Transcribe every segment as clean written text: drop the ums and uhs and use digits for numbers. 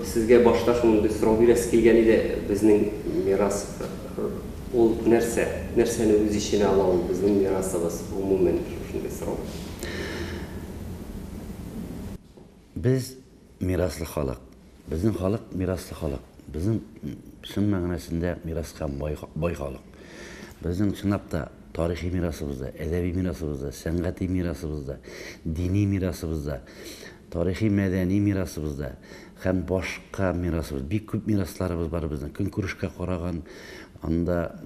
Sizge başta şunu soru biraz kelgen edi bizning miras ol nerseni öz işine alalım bizning mirasımız umumen şunday soru. Biz miraslı xalq. Bizning xalq miraslı xalq. Bizim şun ma'nosida mirasga boy xalq. Bizning şunapda tarixiy mirasımızda, edebi mirasımızda, san'atiy mirasımızda, diniy mirasımızda, tarixiy madaniy mirasımızda hem boshqa mirasımız, bir ko'p miraslarımız var bizning. Kun ko'rishga qaragan, anda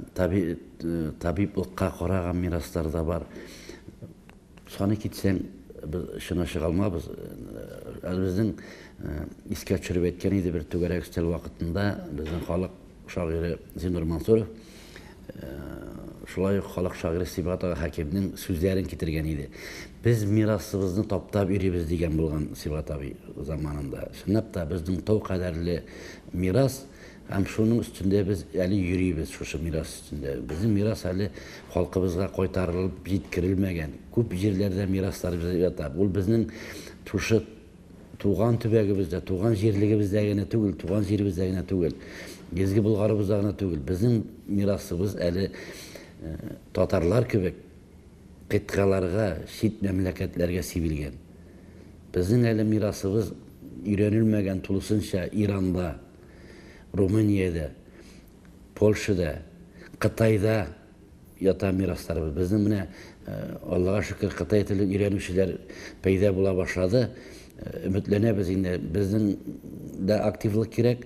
tabiblikqa qaragan miraslar da var. Sonu kitsang biz şuna çıkalmabız. Bizning iske tushirib aytgan edi bir to'garak ustal vaqtida bizning xalq shoiri Zinur Mansurov şulay xalq shoiri Sibat Hakimning so'zlarini keltirgan edi. Biz mirasimizni toptab yuribmiz degan bo'lgan Sibat abi zamanında. Shunab da bizning tov qadarli miras hem şunun üstünde biz hali yürüyüz şu miras üstünde. Bizim miras hali halkımızga qaytarılıp yetkirilmegen. Köp yerlerde miraslar bize yatar. Bu bizning tuşu tuğan tübegimizde, tuğan yerligimizde gene tugul, tuğan yerimizde gene tugul. Gezgi Bulgarımızda gene tugul. Bizim mirasımız hali Tatarlar köbek qitqalarga, şit memleketlerge sivilgen. Bizim hali mirasımız öğrenilmegen tulusunca İran'da, Rumeniyada, Polşada, Qitayda yatan miraslarımız. Bizim mine Allah'a şükür Qitay tili öğrenişler peyda bula başladı. Ümitlenemiz yine bizim de aktiflik gerek.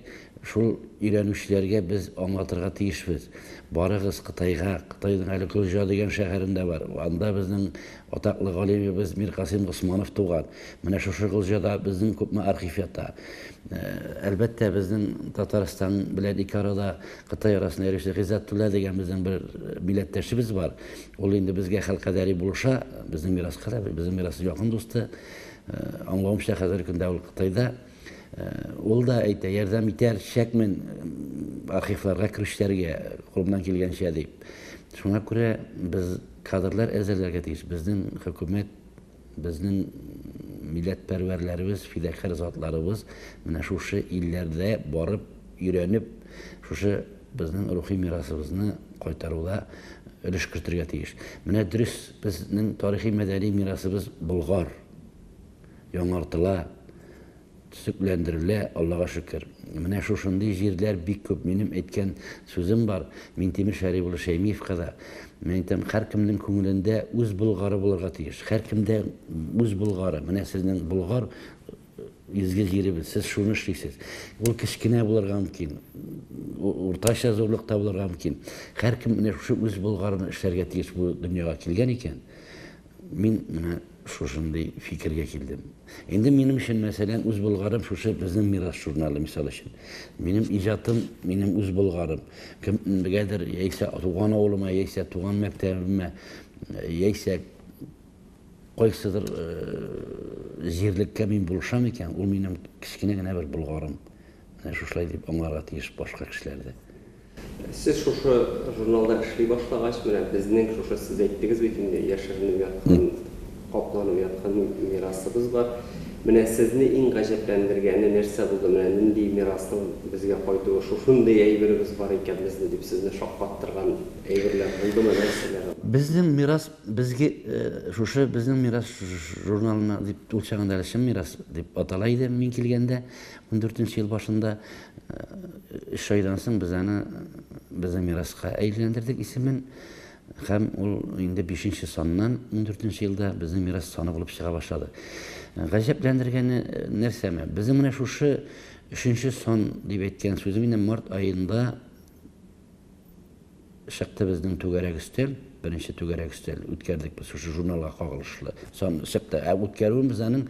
Şul öğrenişlerge biz anlatırga tiyişmiz. Barığız Qitayga, Qitay'ın hali Gülja degan şehirinde var. Anda bizim otaklı galimimiz Mir Qasim Osmanov tuğan. Mine şu Güljada bizim köpme arxiv yata. Elbette bizim Tataristan bilen iki arada Qitay arasında erişti. Gizatullah degan bizim bir milletteşimiz var. Ol indi bizge halkadari buluşa bizim miras qala, bizim mirası yakın dostu. Anlamışlar hazır gün davul Qitayda. Ol da ayta yardım iter şekmen arxivlarga kirishlarga qo'limdan kelgancha deb. Shunga ko'ra biz kadrlar ezellarga tegish. Bizning hukumat, bizning millatparvarlarimiz, fidakor zotlarimiz mana shu illarda borib, o'rganib, shu bizning ruhiy mirosimizni qaytaruvda ulush kiritirga tegish. Mana durust bizning tarixiy madaniy mirosimiz Bulg'or, Yong'ortila, tüsüklendiriler Allah'a şükür. Mine şu şunday yerler bir köp benim etken sözüm var. Men Temir Şerifullah Şeymiyevka'da. Men aytam her kimning ko'nglida o'z Bulg'ari bo'larga tegish. Har kimda o'z Bulg'ari. Mine sizning Bulg'or izgi yerimiz. Siz shuni ishlaysiz. U kichkina bo'larga mumkin. O'rtacha zo'rliqda bo'larga mumkin. Har kim mine shu o'z Bulg'arini ishlarga tegish bu dunyoga kelgan ekan. Men mine şunday fikrga keldim. Endi benim için mesela o'z Bulg'arim şu bizning miras jurnali misol uchun. Benim ijodim, benim o'z Bulg'arim. Kimgadir yeksa tug'an o'g'lima, yeksa tug'an maktabimga, yeksa qaysidir yerlikka men bo'lsam ekan, u mening kichkinagina bir Bulg'arim. Mana shulay deb anglashga tegish boshqa kishilarda. Siz şu jurnalda ishlay boshlagach, mana bizning şu siz aytdingiz bekinde yashirinib yotgan qoplanıp yatkan mirasımız var. Mine sizni en gajeplendirgeni nerse buldu? Mine nindi mirasın bizge koyduğu şunday eybirimiz var iken bizni deyip sizni şokkattırgan eybirler buldu mu nerseler? Bizning miras bizge bizning miras jurnalına deyip ulçağında alışım miras deyip atalaydı men kelgende 14-yıl başında iş aydan soň bizning mirasga aylantirdik ismin. Hem ol indi 5-nji sondan 14-nji ýylda bizning miras sony bolup çıga başlady. Gajeplendirgeni nersemi? Bizim mine şu 3-nji son diýip etken sözüm indi mart ayında şakta bizning to'garak üstel, birinchi to'garak üstel ötkerdik biz şu jurnalga kagylışly. Son şakta ötkeribimiz bizaning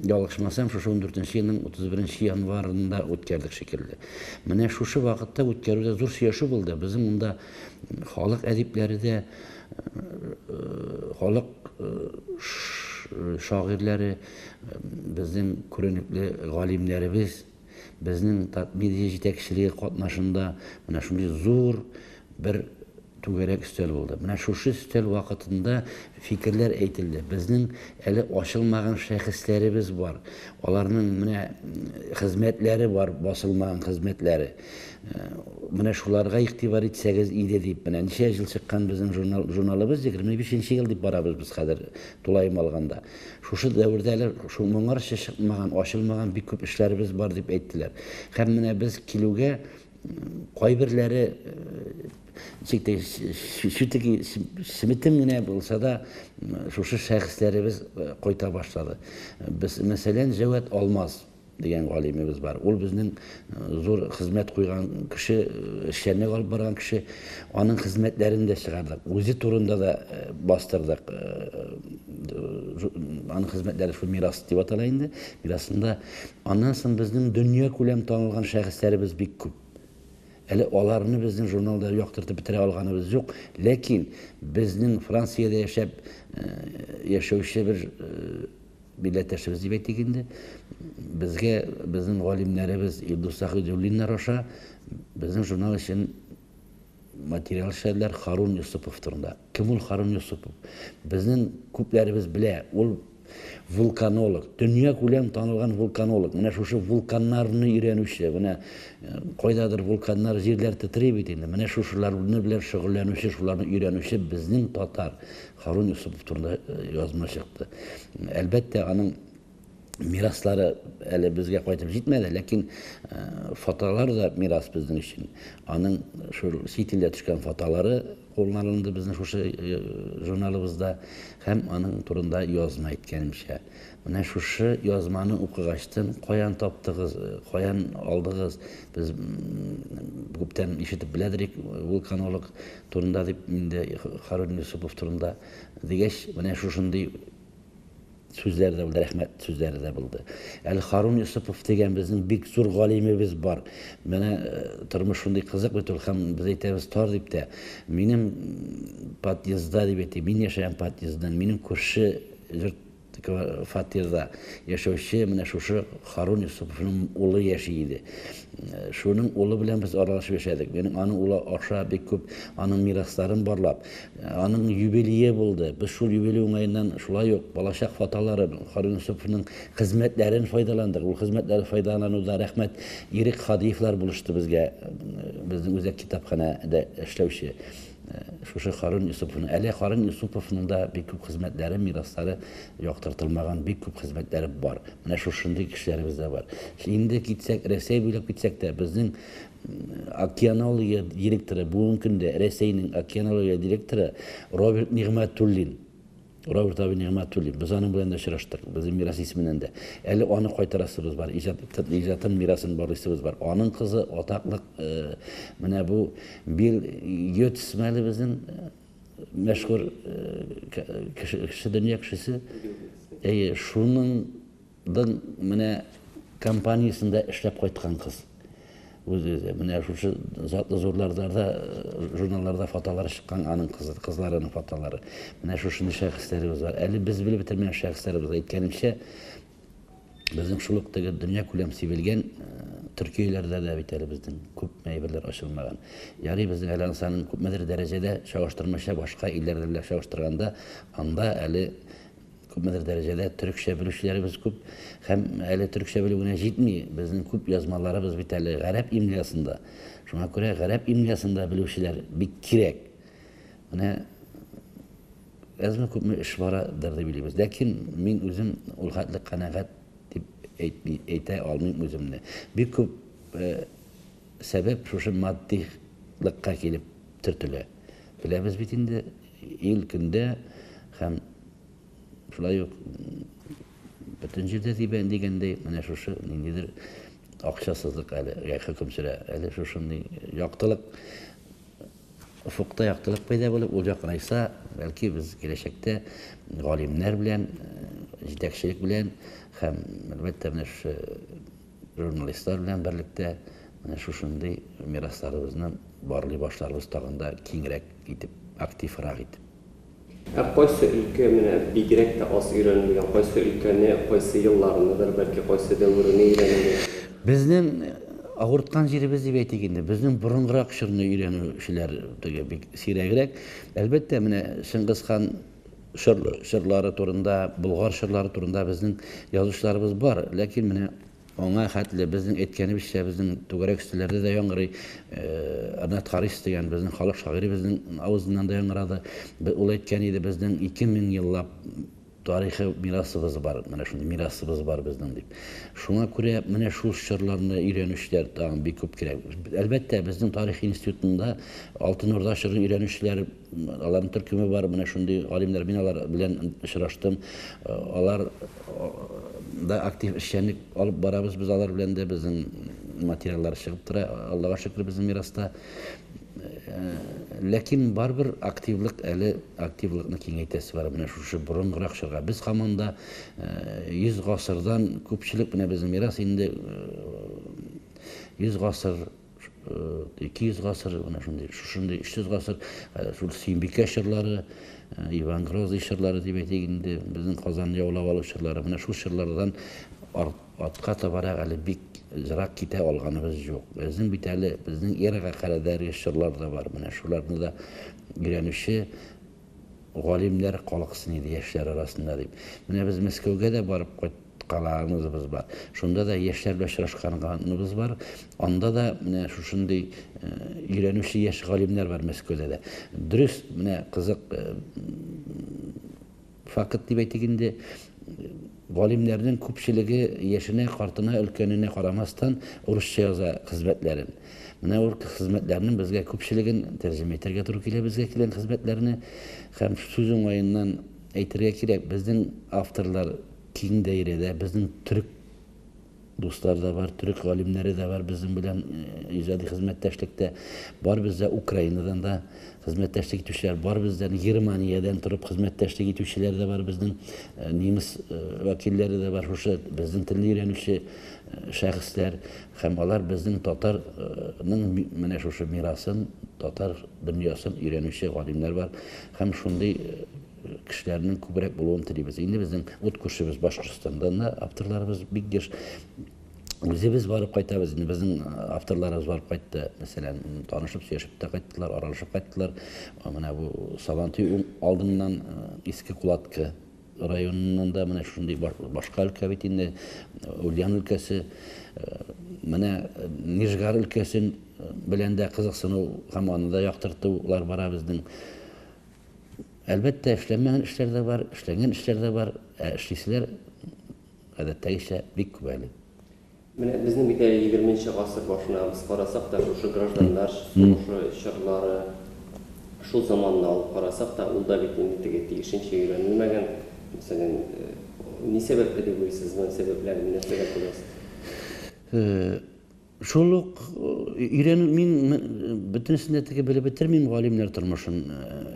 ýalgyşmasam şu 14-nji ýylyň 31-nji ýanwarynda ötkerdik şekilde. Mine şu wagtda ötkerүүde zor süýeşi boldy. Bizim unda halk edipleride halk şairleri, bizim körünükli galimlerimiz, bizning media yetekçiliği katnaşında mana şunday zor bir түгәрәк өстәл булды. Менә шушы өстәл вакытында фикерләр әйтелде. Безнең әле ачылмаган шәхесләребез бар. Аларның менә хезмәтләре бар, басылмаган хезмәтләре. Менә шуларга игътибар итсәгез иде дип, менә ничә ел чыккан безнең журналыбыз 25нче ел дип барабыз без хәзер тулайым алганда. Шушы дәврдә әле шул моңарча чыкмаган, ачылмаган бик күп эшләребез бар дип әйттеләр. Һәм менә без килүгә кайберләре шүтеги симитем генә булса да шушы шәхесләребез кайта башлады. Без мәсәлән Җәват Алмаз дигән галимебез бар. Ул безнең зур хезмәт куйган кеше, эшчәнлек алып барган кеше, аның хезмәтләрен дә чыгардык. Үзе турында да бастырдык. Аның хезмәтләре шул мирас дип атала инде. Мирасында аннан соң безнең дөнья күләм танылган шәхесләребез бик күп. Әле аларны безнең журналда яктыртып бетерә алганыбыз юк, ләкин безнең Франциядә яшәүче бер милләттәшебез дип әйтик инде, безгә безнең галимнәребез Илдус Сахидуллиннар аша безнең журнал өчен материал эшләделәр Харун Юсупов турында. Кем ул Харун Юсупов? Безнең күпләребез белә, ул вулканолог, дөнья күләм танылган вулканолог. Менә шушы вулканнарны өйрәнүче, менә кайдадыр вулканнар җирләр тетрей бит инде. Менә шушыларны белән шөгыльләнүче, шуларны өйрәнүче безнең татар Харун Юсупов турында язма чыкты. Әлбәттә, аның мираслары әле безгә кайтып җитмәде, ләкин фотолар да мирас безнең өчен. Аның шул чит илдә төшкән фотолары кулланылды безнең шушы журналыбызда, һәм аның турында язма әйткәнемчә. Менә шушы язманы укыгачтан каян таптыгыз, каян алдыгыз? Без күптән ишетеп беләдек вулканолог турында дип, инде Харун Юсупов турында дигәч, менә шушындый сүзләр дә булды, рәхмәт сүзләре дә булды. Әле Харун Юсупов дигән безнең бик зур галимебез бар. Менә тормыш шундый кызык бит ул, һәм без әйтәбез тар дип тә. Минем подъездда дип әйтә, мин яшәгән подъезддан, минем күрше фатирда яшәүче менә шушы Харун Юсуповның улы яши иде. Шуның улы белән без аралашып яшәдек. Минем аның улы аша бик күп аның мирасларын барлап, аның юбилее булды. Без шул юбилей уңаеннан шулай ук балачак фотолары, Харун Юсуповның хезмәтләрен файдаландык. Ул хезмәтләре файдалануда рәхмәт Ирек Хадиевлар булышты безгә, безнең үзәк китапханәдә эшләүче. Шушы Харун Юсуповның, әле Харун Юсуповның да бик күп хезмәтләре, мираслары яктыртылмаган бик күп хезмәтләре бар. Менә шушындый кешеләребез дә бар. Инде китсәк, Рәсәй буйлап китсәк тә, безнең океанология директоры, бүгенге көндә Рәсәйнең океанология директоры Роберт Нигъмәтуллин. Роберт абый Нигъмәтуллин. Без аның белән дә очраштык, безнең мирас исеменнән дә. Әле аны кайтарасыбыз бар, иҗатын мирасын барлыйсыбыз бар. Аның кызы атаклык, менә бу Билл Гейтс мәле безнең мәшһүр кеше, дөнья кешесе. Шуның менә компаниясендә эшләп кайткан кыз. Үзе менә шушы затлы зурларда журналларда фотолары чыккан аның кызларының фотолары. Менә шушындай шәхесләребез бар. Әле без белеп бетермәгән шәхесләребез. Әйткәнемчә, безнең шулыктагы дөнья күләм сибелгән Төркияләрдә дә бит әле безнең күп мәйберләр ачылмаган. Ярый, безнең әле санын күпмедер дәрәҗәдә чагыштырмача башка илләрдә белән чагыштырганда, анда әле күпмедер дәрәҗәдә төрекчә белүчеләребез күп, һәм әле төрекчә белүгенә җитми, безнең күп язмаларыбыз бит әле гарәп имласында. Шуңа күрә гарәп имласында белүчеләр бик кирәк. Менә әзме күпме эш барадыр дип уйлыйбыз. Ләкин мин үзем ул хәтле канәгать дип әйтә алмыйм үземне. Бик күп сәбәп шушы матдилыкка килеп төртелә. Беләбез бит инде ил көндә һәм шулай ук бөтен җирдә дигәндәй, менә шушы ниндидер акчасызлык әле хөкем сөрә. Әле шушындый яктылык, уфукта яктылык пайда булып, ул якынайса, бәлки без киләчәктә галимнәр белән, җитәкчелек белән һәм әлбәттә менә шушы журналистлар белән берлектә менә шушындый мирасларыбызны барлый башларыбыз тагында киңрәк итеп, активрак итеп. Кайсы өлкә менә бигрәк тә аз өйрәнелгән, кайсы өлкәне, кайсы елларындыр, бәлки кайсы дәврне өйрәнелгән? Безнең Авырткан жерибиз дип әйтик инде. Безнең бурынгырак чорны өйрәнүчеләр теге бик сирәгрәк. Әлбәттә, менә Шыңгыз хан шырлары турында, Болгар шырлары турында безнең язучыларыбыз бар. Ләкин менә аңа хәтле безнең әйткәнебезчә, безнең түгәрәк өстәлләрдә дә яңгырый. Анат Харис дигән безнең халык шагыйре безнең авызыннан да яңгырады. Ул әйткән иде, безнең 2000 еллап тарихи мирасыбыз бар, менә шундый мирасыбыз бар безнең дип. Шуңа күрә менә шул чырларны өйрәнүчеләр тагын бик күп кирәк. Әлбәттә, безнең тарих институтында Алтын Орда чорын өйрәнүчеләр, аларның төркеме бар, менә шундый галимнәр, мин алар белән очраштым. Алар да актив эшчәнлек алып барабыз, без алар белән дә безнең материаллар чыгып тора, Аллага шөкер, безнең мираста. Ләкин барбер активлык, әле активлыкны киңәйтәсе бар. Менә шушы бурынгырак чорга. Без һаманда 100 гасырдан күпчелек менә безнең мирас инде 100 гасыр, 200 гасыр, менә шундый 300 гасыр шул Сөембикә чорлары, Иван Грозный чорлары дип әйтик инде, безнең Казан яулап алу чорлары. Менә шул чорлардан артка табарак әле бик жырак китә алганыбыз юк. Безнең бит әле безнең эрага кадәр чорлар да бар. Менә шуларны да өйрәнүче галимнәр калыксын иде яшьләр арасында дип. Менә без Мәскәүгә дә барып кайтканыбыз бар. Шунда да яшьләр белән очрашканыбыз бар. Анда да менә шушындый өйрәнүче яшь галимнәр бар Мәскәүдә дә. Дөрес, менә кызык факт дип әйтик инде, галимнәрнең күпчелеге яшенә, картына, өлкәненә карамастан урысча яза хезмәтләрен. Менә ул хезмәтләрнең безгә күпчелеген тәрҗемә итәргә туры килә, безгә килгән хезмәтләрне, һәм сүз уңаеннан әйтергә кирәк, безнең авторлар киң даирәдә, безнең төрек дуслар да бар, төрек галимнәре дә бар, безнең белән иҗади хезмәттәшлектә бар, бездә Украинадан да хезмәттәшлек итүчеләр бар, бездән Германиядән торып хезмәттәшлек итүчеләр дә бар, безнең немец вәкилләре дә бар, шушы безнең телне өйрәнүче шәхесләр, һәм алар безнең татарның менә шушы мирасын, татар дөньясын өйрәнүче галимнәр бар, һәм шундый кешеләрнең күбрәк булуын телибез. Инде безнең ут күршебез Башкортстандан да авторларыбыз бик еш. Үзебез барып кайтабыз. Безнең авторларыбыз барып кайтты. Мәсәлән, танышып, сөйләшеп тә кайттылар, аралашып кайттылар. Менә бу Сабантуй алдыннан Иске Кулатка районыннан да менә шундый башка өлкә бит инде, Ульян өлкәсе, менә Нижгар өлкәсен белән дә кызыксыну һәм аны да яктыртулар бара безнең. Әлбәттә, эшләмәгән эшләр дә бар, эшләгән эшләр дә бар, эшлиселәр гадәттәгечә бик күп әле. Менә безнең бит 20нче гасыр башына без карасак та, шушы гражданнар сугышы чорлары, шул заманны алып карасак та, ул да бит инде теге тиешенчә өйрәнелмәгән. Мәсәлән, ни сәбәпле дип уйлыйсыз, моның сәбәпләрен нәрсәгә куясыз? Шул ук өйрәнү, мин бөтенесендә теге белеп бетермим галимнәр тормышын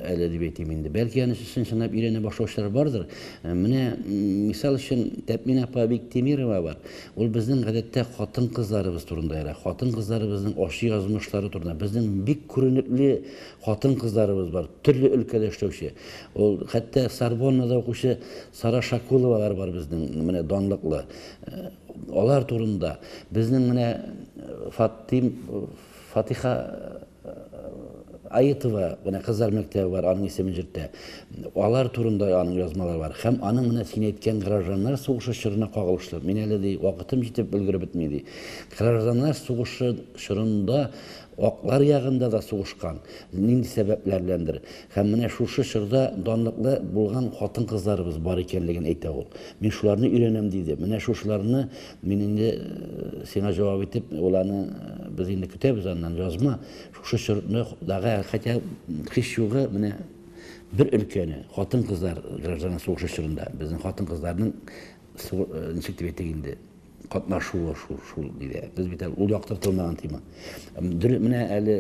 әле дип әйтим инде. Бәлки аны чынлап өйрәнә башлаучылар бардыр. Менә мисал өчен Тәпмин апа Биктемирова бар. Ул безнең гадәттә хатын-кызларыбыз турында әйтә. Хатын-кызларыбызның ачы язмышлары турында. Безнең бик күренекле хатын-кызларыбыз бар, төрле өлкәдә эшләүче. Ул хәтта Сорбоннада укучы Сара Шакуловалар бар безнең, менә данлыклы. Алар турында безнең менә Фатиха Аитова, менә кызлар мәктәбе бар, аның исемен җиртә. Алар турында аның язмалары бар. Һәм аның менә син әйткән гражданнар сугышы чорына кагылышлы. Мин әле ди вакытым җитеп өлгереп бетми ди. Гражданнар сугышы чорында аклар ягында да сугышкан. Нинди сәбәпләр беләндер. Һәм менә шушы чорда данлыклы булган хатын-кызларыбыз бар икәнлеген әйтә ул. Мин шуларны өйрәнәм диде. Менә шушыларны мин инде сиңа җавап итеп, уларны без инде көтәбез аннан язма. Шушы чорны дагы хәтта һич югы менә бер өлкәне хатын-кызлар граждан сугышы чорында безнең хатын-кызларның ничек дип әйтик инде катнашуы шул диде. Без бит ул яктыртылмаган тема. Менә әле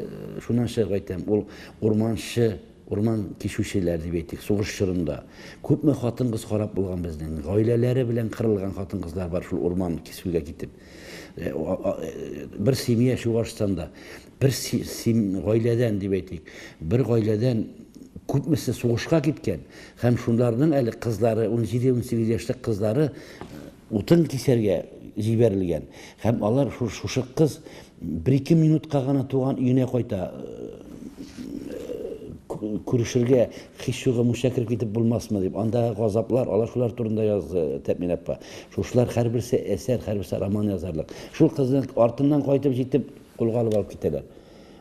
шуннан чыгып әйтәм, ул урманчы, урман кишүчеләр дип әйтик, сугыш чорында күпме хатын-кыз харап булган безнең, гаиләләре белән кырылган хатын-кызлар бар шул урман кисүгә китеп. Бер семья Чуашстанда, бер гаиләдән дип әйтик, бер гаиләдән күпмесе сугышка киткән, һәм шуларның әле кызлары, 17-18 яшьлек кызлары утын кисәргә җибәрелгән. Һәм алар шушы кыз 1-2 минутка гына туган өенә кайта. Күрешергә һич югы мушакир китеп булмасмы дип. Андагы газаплар, алар шулар турында язды Тәмин апа. Шушлар һәрберсе әсәр, һәрберсе роман язарлык. Шул кызның артыннан кайтып җитеп кулга алып китәләр.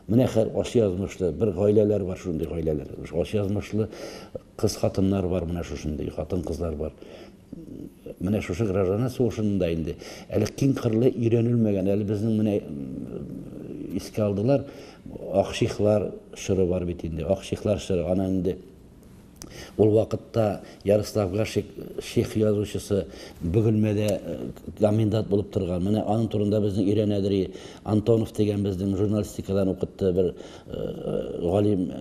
Менә аш язмышлы бер гаиләләр бар, шундый гаиләләр. Аш язмышлы кыз хатыннар бар, менә шушындый хатын-кызлар бар. Менә шушы граждан сугышында инде. Әле киң кырлы өйрәнелмәгән, әле безнең менә искә алдылар. Акшихлар шыры бар бит инде. Акшихлар шыры ана инде. Ул вакытта Ярослав Гашик шейх язучысы Бөгелмәдә комендант булып торган. Менә аның турында безнең Ирәнәдри Антонов дигән безнең журналистикадан укытты бер галим,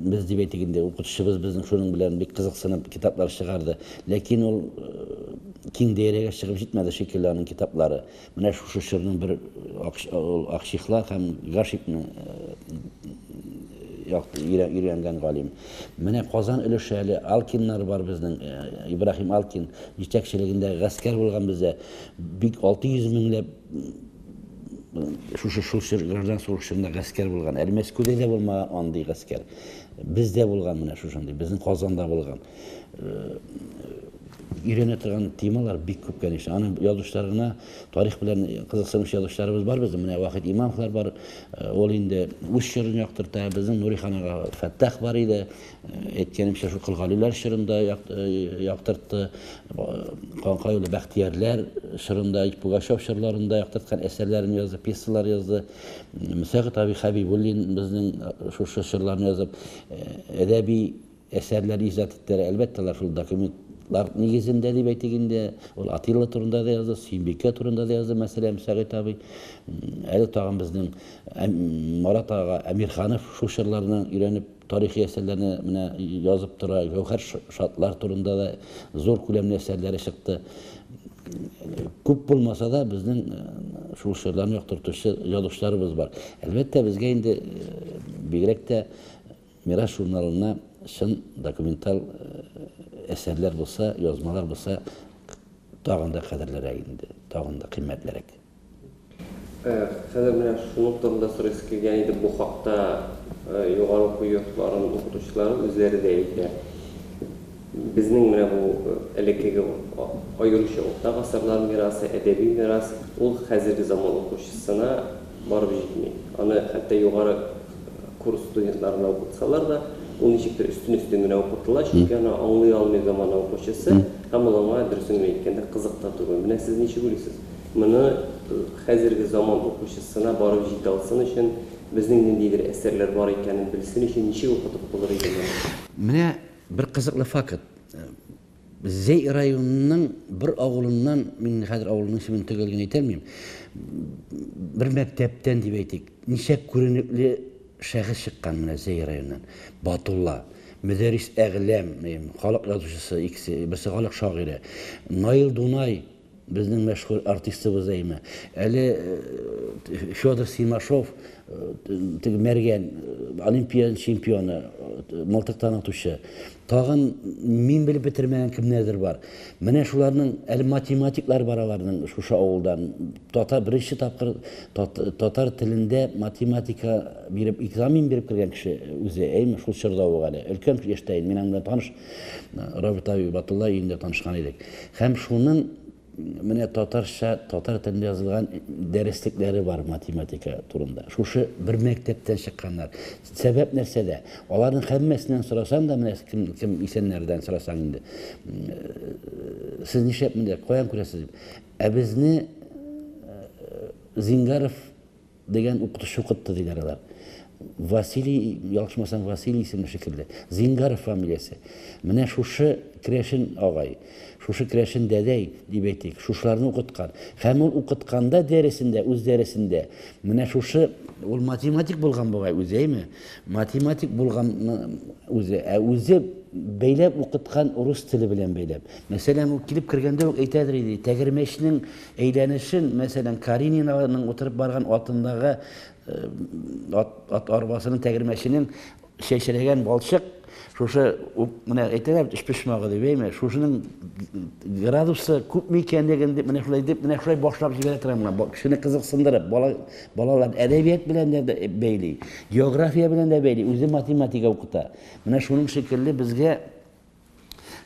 без дип әйтик инде, укытучыбыз безнең шуның белән бик кызыксынып китаплар чыгарды. Ләкин ул киң даирәгә чыгып җитмәде шикелле аның китаплары. Менә шушы шырның бер Акшихлар һәм Гашикның өйрәнгән галим. Менә Казан өлеше әле Алкиннар бар безнең, Ибраһим Алкин җитәкчелегендә гаскәр булган бездә. Бик 600 меңләп шушы граждан сугышында гаскәр булган. Әле Мәскәүдә дә булмаган андый гаскәр. Бездә булган менә шушындый, безнең Казанда булган. Өйрәнә торган темалар бик күп конечно. Аның язучыларына тарих белән кызыксыныч язучыларыбыз бар безнең. Менә Вахит Имамовлар бар. Ул инде үз шырын яктырта. Безнең Нуриханага Фәттах бар иде. Әйткәнемчә шу Кылгалилар шырында яктыртты. Канкайлы Бәхтиярләр шырында, Пугачев шырларында яктырткан әсәрләрен язды, пьесалар язды. Мөсәгыт Аби Хабибуллин безнең шушы шырларны язып, әдәби әсәрләр иҗат иттеләр. Әлбәттә, шул документлар нигезендә дип әйтик инде. Ул Атилла турында да язды, Сөембикә турында да язды, мәсәлән, Мөсәгыт абый. Әле тагын безнең Марат ага Әмирханов шу шырларны өйрәнеп тарихи әсәрләрне менә язып тора. Гәүһәр Шатлар турында да зур күләмле әсәрләре чыкты. Күп булмаса да безнең шул шырларны яктыртучы язучыларыбыз бар. Әлбәттә, безгә инде бигрәк тә Мирас журналына шын документаль әсәрләр булса, язмалар булса, тагын да кадерлерәк инде, тагын да кыйммәтлерәк. Хәзер менә шуның турында сорыйсы килгән иде, бу хакта югары уку йортларының укытучылары үзләре дә әйтә. Безнең менә бу элеккеге аеручы урта гасырлар мирасы, әдәби мирас, ул хәзерге заман укучысына барып җитми. Аны хәтта югары курс студентларына укытсалар да, ул ничектер өстен генә укытыла, чөнки аны аңлый алмый заман укучысы, һәм ул аңа дөресен әйткәндә кызык та түгел. Менә сез ничек уйлыйсыз? Моны хәзерге заман укучысына барып җитә алсын өчен, безнең ниндидер әсәрләр бар икәнен белсен өчен ничек укытып булыр иде? Менә бер кызыклы факт. Зей районының бер авылыннан, мин хәзер авылның исемен төгәлгән әйтәлмим, бер мәктәптән дип әйтик, ничә күренекле шәхес чыккан менә Зей районыннан. Батулла, Мөдәррис Әгъләм, халык язучысы икесе, берсе халык шагыйре. Наил Дунай, безнең мәшһүр артистыбыз әйме. Әле Федор Симашов, Мәргән, Олимпия чемпионы, мылтыктан атучы. Тагын мин белеп бетермәгән кемнәрдер бар. Менә шуларның әле математиклар бар аларның шушы авылдан. Беренче тапкыр татар телендә математика биреп, экзамен биреп кергән кеше үзе, әйме шул чорда ул әле. Өлкән яшьтәйн, мин аңа таныш, Роберт Аби Батулла өендә танышкан идек. Һәм шуның менә татар телендә язылган дәреслекләре бар математика турында. Шушы бер мәктәптән чыкканнар. Сәбәп нәрсәдә? Аларның һәммәсеннән сорасаң да, менә кем исәннәрдән сорасаң инде. Сез нишләп менә каян күрәсез? Безне Зингаров дигән укытучы укытты диләр алар. Василий, ялгышмасам, Василий исемле шикелле. Зингаров фамилиясе. Менә шушы Крәшин агай, шушы Крәшин дәдәй дип әйтик, шушларны укыткан. Һәм ул укытканда дәресендә, үз дәресендә, менә шушы ул математик булган бугай үземе? Математик булган үзе бәйләп укыткан рус теле белән бәйләп. Мәсәлән, ул килеп кергәндә үк әйтәдер иде, тәгәрмәчнең әйләнешен, мәсәлән, Карининаның утырып барган атындагы ат арбасының тәгәрмәченең шәшәрәгән балчык Şoşa mına aytaylar iş pişmagı debeyme. Şoşunun gradusu köp meken degende mına şulay dep mına şulay boşlap jiberetram mına. Kişini kızıksındırıp balalar edebiyat bilen de beyli, geografiya bilen de beyli, özü matematika okuta. Mına şunun şekilde bizge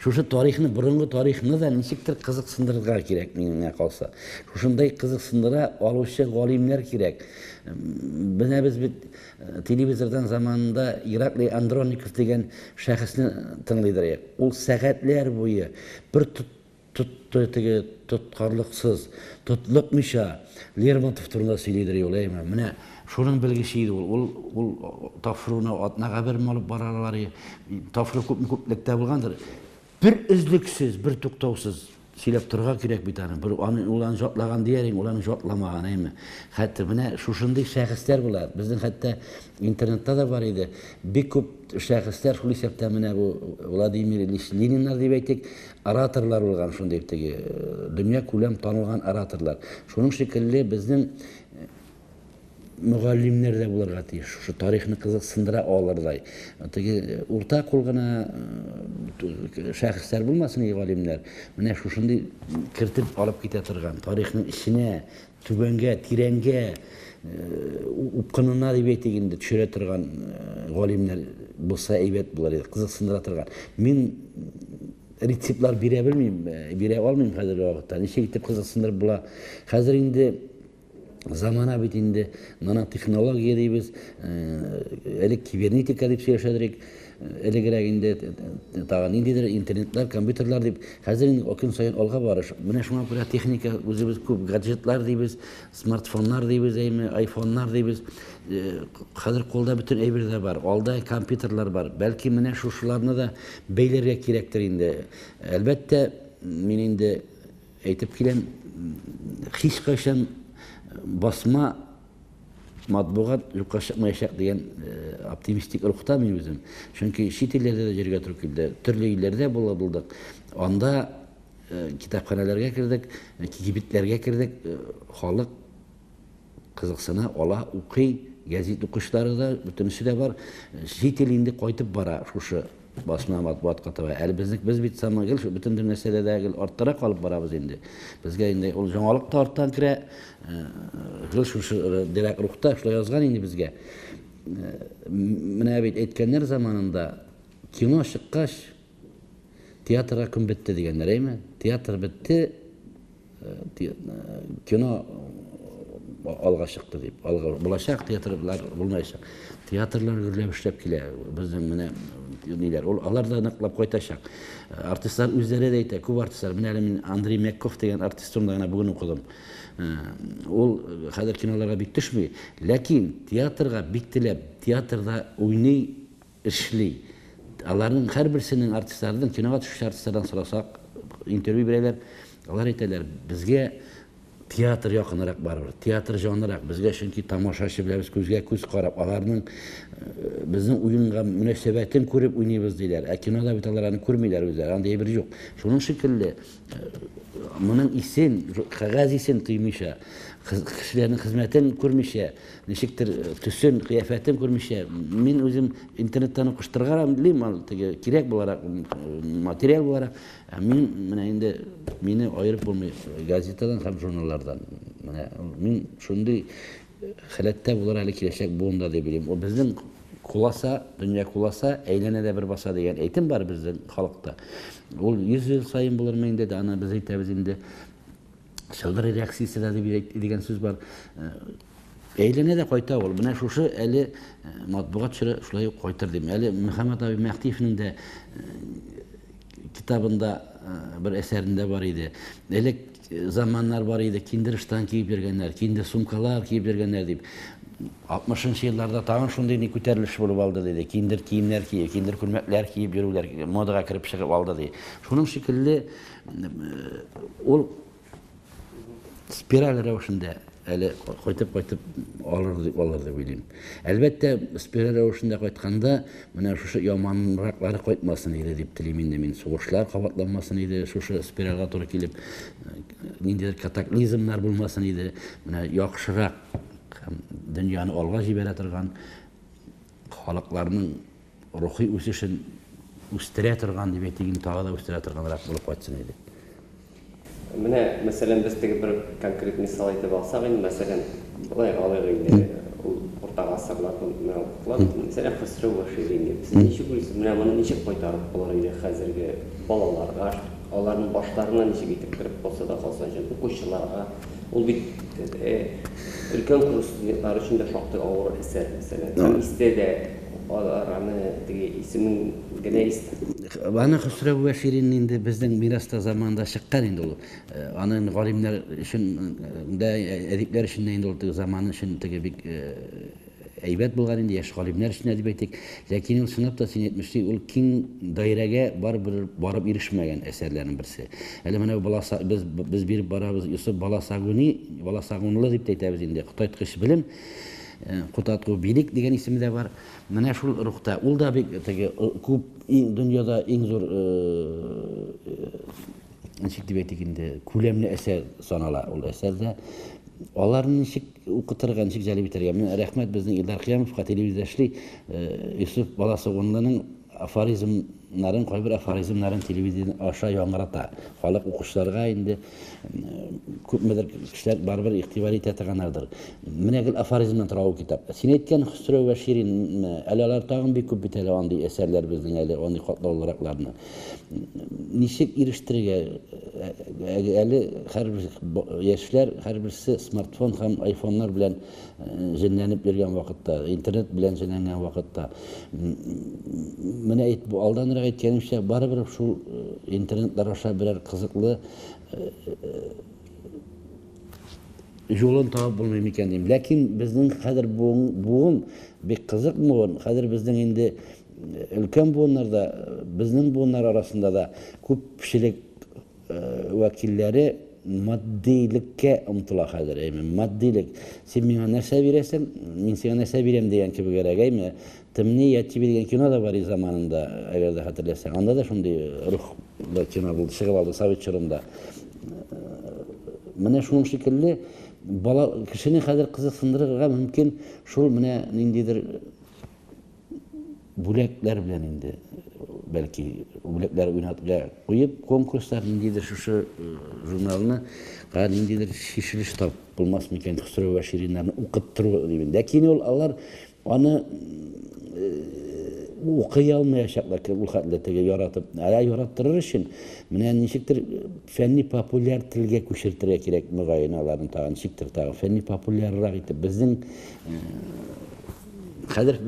Şuşu tarihini, burungu tarihini da nişiktir kızıksındırırga kirek menine kalsa. Şuşunday kızıksındıra aluşu galimler kirek. Bine biz bir televizordan zamanında Irakli Andronikov degen şahısını tınlaydırak. O saatler boyu bir tutkarlıksız, tutlukmışa Lermontov turunda söyleydir olayım. Mine şunun bilgisiydi ol tafruna atna haber alıp baraları tafrı köpлекте bulgandır. Bir üzlüksüz, bir tuktavsız söylep turga kirek bir tane. Bir ulan jotlagan diyerin, ulan jotlamagan aymi. Hatta mine şuşunday şahıslar bular. Bizden hatta internette da var idi. Bir köp şahıslar şul hesapta mine bu Vladimir Ilyich Leninler dep aytayk, oratorlar bolgan şunday tegi dünya kulem tanılgan oratorlar. Şunun şekilli bizden mugallimler de bularga tiyiş. Şu tarihini kızıksındıra alırday. Tegi orta kulgana şahıslar bulmasın mugallimler. Mine şuşunday kirtip alıp kete turgan tarihinin içine, tübenge, tirenge, upkınına dep ayteginde düşüre turgan mugallimler bolsa aybet bular edi. Kızıksındıra turgan. Men retseptlar bire bilmeyim, bire almayayım hazır vaqtda. Neçe gitip kızıksındırıp bula. Hazır indi zamana bitinde nanotexnologiya deybiz, kibernetika dep söylüşedirik, elegiraginde tağın indidir internetler, kompüterler dep. Hazır indi okun sayın olga barış. Mine şuna göre texnika özübüz köp gadjetlar deybiz, smartfonlar deybiz, iPhone'lar deybiz. Hazır kolda bütün eybirler var, alda kompüterler var. Belki mine şuşularını da beylerge kirektir indi. Elbette men indi aytip kilem hiç kaçan basma matbuat yukarı çıkmayacak diyen optimistik ruhta mı bizim? Çünkü şit illerde de jerge türkülde, türlü illerde bulunduk. Onda kitapxanalarga kirdik, kibitlerge kirdik, halk kızıksına ola uqi, gazet okuşları da bütünüsü de var. Şit ilinde koytup bara şuşu basma matbuat katı var. Biz bit samagil şu bütün meselelerde ortara kalıp barabız indi. Bizge indi ol жаңалык da ortadan kire şu direkt ruhta şulay yazgan indi bizge. Mine bit etkenler zamanında kino çıkkaş tiyatra kim bitti degenler eymi? Tiyatr bitti, kino alga çıktı deyip, bulaşak tiyatrlar bulmayacak. Tiyatrlar gürlep işlep kile, bizim mine niler, onlar da nıklap koytaşak. Artistler üzeri de ayta, köp artistler, min Andrei Mekkov degen artistimda bugün okudum. Ol hazır kinolarga bit düşmüy. Lakin tiyatrga biktilep, tiyatrda oynay, işli. Aların her birisinin artistlerden, kinoga düşüş artistlerden sorasak, intervyu bereyler, alar aytaylar, bizge tiyatr yakınırak barır. Tiyatr janrırak bizge çünkü tamaşaçı bilemiz közge köz qarap alarının bizim oyunga münesebetin körüp oynaybiz deyler. Kinoda bitalarını körmeyler özler. Anda bir yok. Şunun şekilde bunun isin, kagaz isin tıymışa, kişilerin hizmetin körmüşe, neşiktir tüsün, kıyafetin körmüşe. Men özüm internetten okuşturgaram bileyim, kirek bularak, materyal bularak. Men meni ayırıp bulmay, gazeteden hem jurnallardan. Men şunday halatda bular hali kileşek buğunda de bileyim. O bizden kulasa, dünya kulasa, eylene de bir basa deyen eğitim var bizden halkta. Ol 100 yıl sayın bular men dedi, ana biz aytabız indi. Şıldırı reaksiyası da degen söz var. Eylene de koyta ol. Buna şuşu eli matbuat şulay koytar deyim. Eli Muhammed abi Mehtif'nin de kitabında bir eserinde var idi. Elek zamanlar var idi. Kindirişten kiyip bergenler, kindir sumkalar kiyip bergenler deyip. 60'ıncı yıllarda tağın şunday köteriliş bolup aldı dedi. Kindir kiyimler kiyip, kindir külmekler kiyip yürürler, modaga kirip çıkıp aldı dedi. Şunun şekilli ol spiral rəvişində elə qoytup alırdı bileyim. Elbette spiral rəvişində qoytqanda mənə şu yamanlıqları qoytmasın idi deyip dileyim indi men. Soğuşlar qabatlanmasın idi, şu spiralga to'g'ri kelib nindidir kataklizmlar bulmasın idi. Mənə yaxşıрақ dünyani olğa jibere turgan xalqlarning рухи үсешен үстерә торган дип әйтеген тагы да үстерә торганрак булып кайтсын иде. Менә мәсәлән без теге бер конкрет мисал әйтеп алсак, инде мәсәлән, булай алыйк инде ул урта гасырларда менә укылган, мәсәлән, Хосров ва Ширин. Сез ничек уйлыйсыз, менә моны ничек кайтарып булыр иде хәзерге балаларга, аларның башларына ничек итеп кирип булса да калса, укучыларга, ул бит өлкән курс студентлары өчен дә шактый авыр әсәр, мәсәлән, истә дә алар аны теге исемен генә истә. Аны Хосров ва Ширин инде безнең мираста заманда чыккан инде ул. Аның галимнәр өчен дә, әдипләр өчен дә инде ул теге заманы өчен теге бик әйбәт булган инде, яшь галимнәр өчен дип әйтик. Ләкин ул чынлап та син әйтмешти, ул киң даирәгә барып ирешмәгән әсәрләрнең берсе. Әле менә без биреп барабыз Юсуф Баласагунлы дип әйтәбез инде. Кытайткыч белем, Кутатку билик дигән исеме дә бар. Менә шул рухта ул да бик теге күп дөньяда иң зур ничек дип әйтик инде, күләмле әсәр санала ул әсәрдә. Аларны ничек укытырга, ничек җәлеп итәргә. Мен рәхмәт безнең Илдар Кыямовка, телевизия эшли, Юсуф Баласагунлының афоризмнарын, кайбер афоризмнарын телевизия аша яңгырата. Халык укучыларга инде күпмедер кешеләр барбер игътибар итә торганнардыр. Менә гел афоризмнан тора ул китап. Син әйткән Хосров ва Ширин, әле алар тагын бик күп бит әле андый әсәрләр безнең әле андый катлаулыракларны. Ничек ирештергә? Әле һәрбер яшьләр, һәрберсе смартфон һәм айфоннар белән җенләнеп йөргән вакытта, интернет белән җенләнгән вакытта, менә алданрак әйткәнемчә, барыбер шул интернетлар аша берәр кызыклы жолын табып булмый микән дим. Ләкин безнең хәзер буын бик кызык буын. Хәзер безнең инде өлкән буыннарда, безнең буыннар арасында да күпчелек вәкилләре матдилеккә омтыла хәзер. Матдилек. Син миңа нәрсә бирәсең, мин сиңа нәрсә бирәм дигән кебегәрәк. Тәмни ятиби дигән кино да бар заманында, әгәр дә хәтерләсәң. Анда да шундый рух кино булды, чыгып алды Совет чорында. Менә шуның шикелле кешене хәзер кызыксындырырга мөмкин шул менә ниндидер бүләкләр белән инде, бәлки бүләкләр уйнатырга куеп, конкурслар ниндидер шушы журналны ниндидер шишелеш тап булмас микән Хосров ва Шириннарны укыттыру дип. Ләкин ул алар аны укый алмаячаклар, ул хәтле теге яратып, яраттырыр өчен менә ничектер фәнни популяр телгә күчертергә кирәк мөгаен аларны тагын ничектер тагын фәнни популяррак итеп безнең хәзер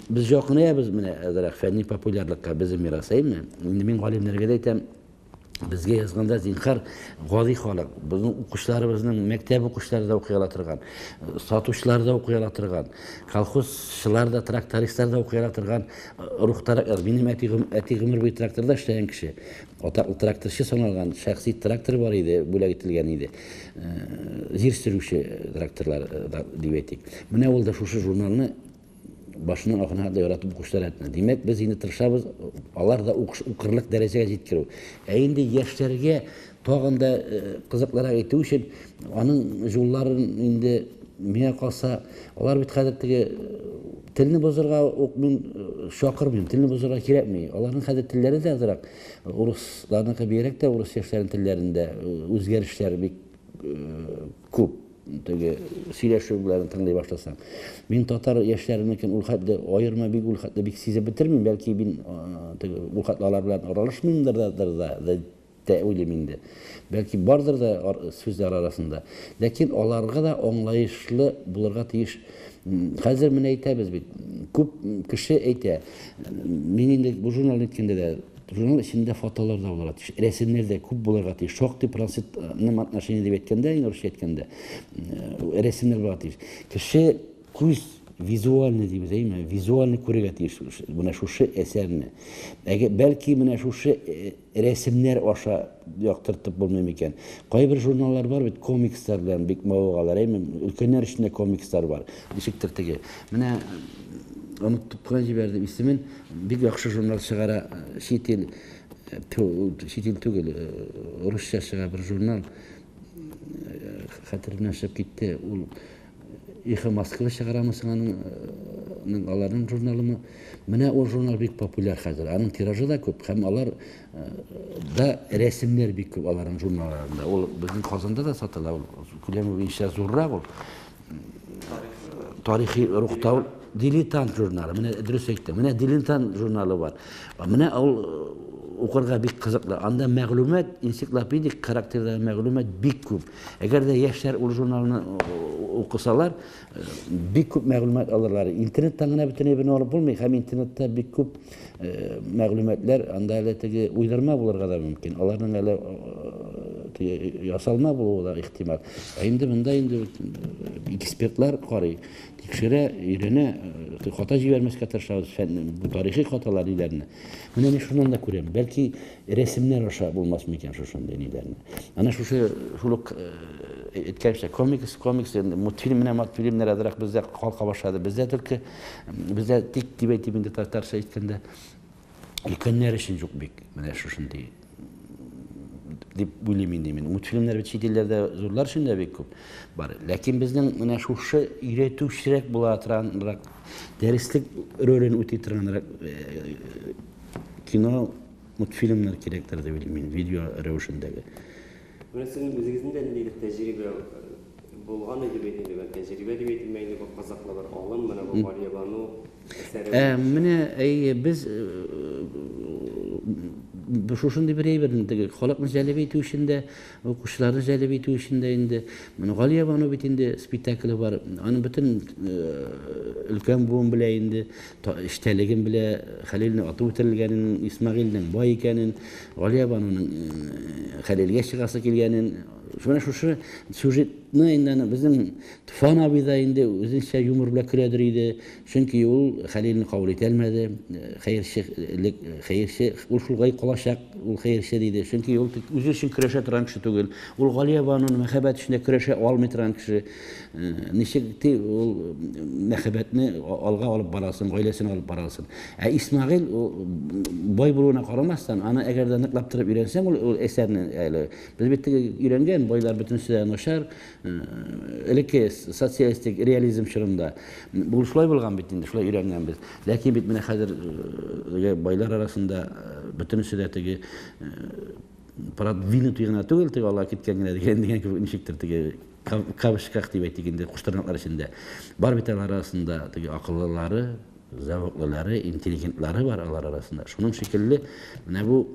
без якынаябыз менә әзрәк фәнни популярлыкка безнең мирас. Инде мин галимнәргә дә әйтәм, безгә язганда зинһар гади халык, безнең укучыларыбызның мәктәп укучылары да укый ала торган, сатучылар да укый ала торган, колхозчылар да, трактористлар да укый ала торган рухтар. Минем әти гомер буе тракторда эшләгән кеше, атаклы тракторчы саналган, шәхси трактор бар иде, бүләк ителгән иде. Җир сөрүче тракторлар дип әйтик. Менә ул да шушы журналны башынан ахына да яратып укучылар әйтә. Димәк, без инде тырышабыз, алар да укырлык дәрәҗәгә җиткерү. Инде яшьләргә тагын да кызыкларак әйтү өчен аның юлларын инде миңа калса, алар бит хәзер теге телне бозырга мин шакырмыйм, телне бозырга кирәкми. Аларның хәзер телләре дә азрак, урысларныкы бигрәк тә урыс яшьләренең телләрендә үзгәрешләр бик күп. Теге сөйләшү белән тыңлый башласаң. Мин татар яшьләренекен ул хәтле аерма бик ул хәтле бик сизеп бетермим, бәлки мин теге ул хәтле алар белән аралашмыймдыр да тәвилем инде. Бәлки бардыр да сүзләр арасында. Ләкин аларга да аңлаешлы булырга тиеш. Хәзер менә әйтәбез бит. Күп кеше әйтә. Мин инде бу журнал иткәндә дә журнал içinde fotolar da булырга тиеш, рәсемнәр дә күп булырга тиеш. Шактый процентның отношение дип әйткәндә, инде әйткәндә, рәсемнәр булырга тиеш. Кеше күз визуальный дибез, визуальный күрергә тиеш менә шушы әсәрне. Бәлки менә шушы рәсемнәр аша яктыртып булмый микән. Кайбер журналлар бар бит, комикслар белән бик мавыгалар, өлкәннәр өчен комикслар бар. Ничектер теге. Менә онуттуп кына җибәрдем исемен, бик яхшы журнал чыгара, чит ил түгел, русча чыга бер журнал. Хәтеремнән чыгып китте. Ул Ихы Москва чыгарамысың аның Мирасның аларның журналымы. Менә ул журнал бик популяр хәзер. Аның тиражы да күп һәм алар да рәсемнәр бик күп аларның журналларында. Ул безнең Казанда да сатыла. Ул күләме буенча зуррак ул. Тарихи рухта Дилетант журналы. Менә дөрес әйтте. Менә Дилетант журналы бар. Менә ул укырга бик кызыклы. Анда мәгълүмат, энциклопедик характердә мәгълүмат бик күп. Әгәр дә яшьләр ул журналны укысалар, бик күп мәгълүмат алырлар. Интернеттан гына бөтенләй белә алып булмый. Һәм интернетта бик күп мәгълүматлар, анда әле теге уйдырма булырга да мөмкин. Аларның әле ясалма булуы да ихтимал. Инде монда инде экспертлар карый, тикшерә, өйрәнә, хата җибәрмәскә тырышабыз бу тарихи хаталар ниләрне. Менә мин шуннан да күрәм. Бәлки рәсемнәр аша булмас микән шушындай ниләрне. Ана шушы шулык әйткәнчә комикс, мультфильм менә мультфильмнәр азрак бездә калка башлады. Бездә тик дип әйтеп инде татарча әйткәндә өлкәннәр өчен юк бик. Менә шушындай дип уйлыйм инде мин. Мультфильмнар бит чит илләрдә зурлар өчен дә бик күп бар. Ләкин безнең менә шушы өйрәтүчерәк була торганрак, дәреслек ролен үти торганрак кино, мультфильмнар кирәктер дип уйлыйм мин, видео рәвешендәге. Менә сезнең үзегезнең дә ниндидер тәҗрибә булган иде бит инде. Тәҗрибә дип әйтмәй инде, бу казаклар бар алым, менә бу Галиябану әсәре. Менә без шушындай бер әйберне теге халыкны җәлеп итү өчен дә, укучыларны җәлеп итү өчен дә инде менә Галиябану бит инде спектакле бар. Аның бөтен өлкән буын белә инде, эштәлеген белә, Хәлилне атып үтерелгәнен, Исмагыйльнең бай икәнен, Галиябануның Хәлилгә чыгасы килгәнен, шуны шушы сюжетны инде безнең Туфан абый да инде үзенчә юмор белән керәдер иде. Чөнки ул Хәлилне кабул итә алмады. Хәерче ул шулай калачак, ул хәерче диде. Чөнки ул үзе өчен көрәшә торган кеше түгел. Ул Галиябануның мәхәббәт өчен көрәшә алмый торган кеше. Ничек ул мәхәббәтне алга алып барасын, гаиләсен алып барасын. Исмагыйль бай булуына карамастан, аны әгәр дә ныклап торып өйрәнсәң, ул әсәрне әле без бит өйрәнгән, байлар бөтенсе начар, элекке социалистик реализм чорында. Бу шулай булган бит инде, шулай өйрәнгәнбез. Ләкин бит менә хәзер байлар арасында бөтенсе дә теге продвинутый гына түгел, теге Алла киткән генә дигән ничектер теге кавышках дип әйтик инде куштырнаклар эчендә. Бар бит арасында теге акыллылары, завоклылары, интеллигентлары бар алар арасында. Шуның шикелле менә бу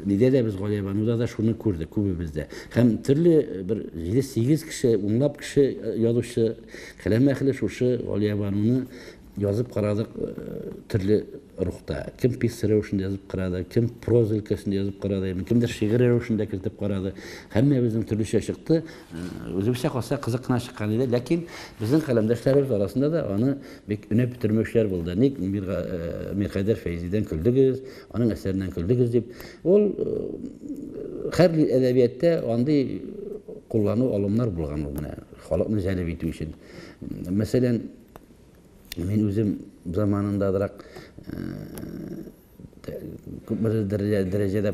Ниде дә без Галиябануда да шуны күрдек күбебездә. Һәм төрле бер 7-8 кеше, унлап кеше язучы, каләм әһле шушы Галиябануны язып карадык төрле рухта. Кем писар рәвешендә язып карады, кем проза өлкәсендә язып карады, кемдер шигырь рәвешендә кертеп карады. Һәммәбезнең төрлечә чыкты. Үзебезчә калса кызык кына чыккан иде, ләкин безнең каләмдәшләребез арасында да аны бик өнәп бетермәүчеләр булды. Ник Мирхәйдәр Фәйзидән көлдегез, аның әсәреннән көлдегез дип. Ул һәр әдәбиятта андый куллану алымнар булган ул менә халыкны җәлеп итү өчен. Мәсәлән, мен үзем заманындадырак күпмедер дәрәҗәдә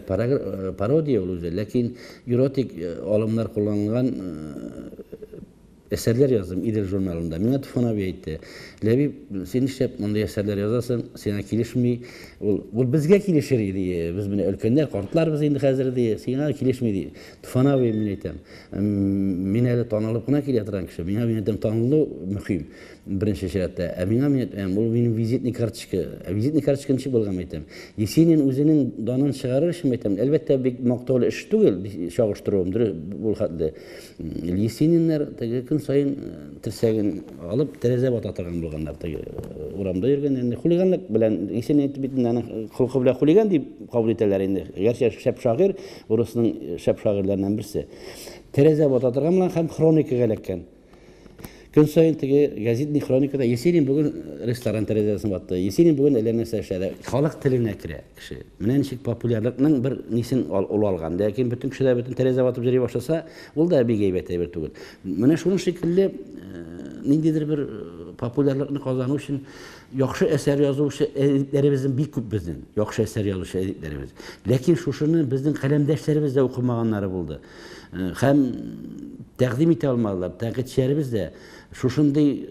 пародия ул үзе, ләкин эротик алымнар кулланылган әсәрләр яздым Идел журналында. Миңа Туфан абый әйтте, Ләбиб, син нишләп мондай әсәрләр язасың, сиңа килешми, ул безгә килешер иде, без менә өлкәннәр, картлар без инде хәзер ди, сиңа килешми ди. Туфан абый, мин әйтәм, мин әле танылып кына килә торган кеше, миңа танылу мөһим. Беренче чиратта. Миңа ул минем визитный карточка. Визитный карточка ничек булган әйтәм. Есенин үзенең данын чыгарыр өчен әйтәм. Әлбәттә бик мактаулы эш түгел, чагыштыруым бул хәтле. Есениннәр теге көн сайын терсәген алып тәрәзә бата торган булганнар. Теге урамда йөргән, хулиганлык белән Есенин әйтеп бит, аның холкы белән хулиган дип кабул итәләр инде. Гәрчә шәп шагыйрь, урысның шәп шагыйрьләреннән берсе. Тәрәзә бата торган белән һәм хроникага эләккән. Көн сайын теге газетный хроникада Есенин бүген ресторан тәрәзәсен батты. Есенин бүген әллә нәрсә эшләде. Халык теленә керә кеше. Менә ничек популярлыкның бер нисен ул алган. Ләкин бөтен кешеләр бөтен тәрәзә батып йөри башласа, ул да бик әйбәт әйбер түгел. Менә шуның шикелле ниндидер бер популярлыкны казану өчен яхшы әсәр язучы әдипләребезнең бик күп безнең. Яхшы әсәр язучы әдипләребез. Ләкин шушыны безнең каләмдәшләребез дә укымаганнары булды. Һәм тәкъдим итә алмадылар. Тәнкыйтьчеләребез дә шушындай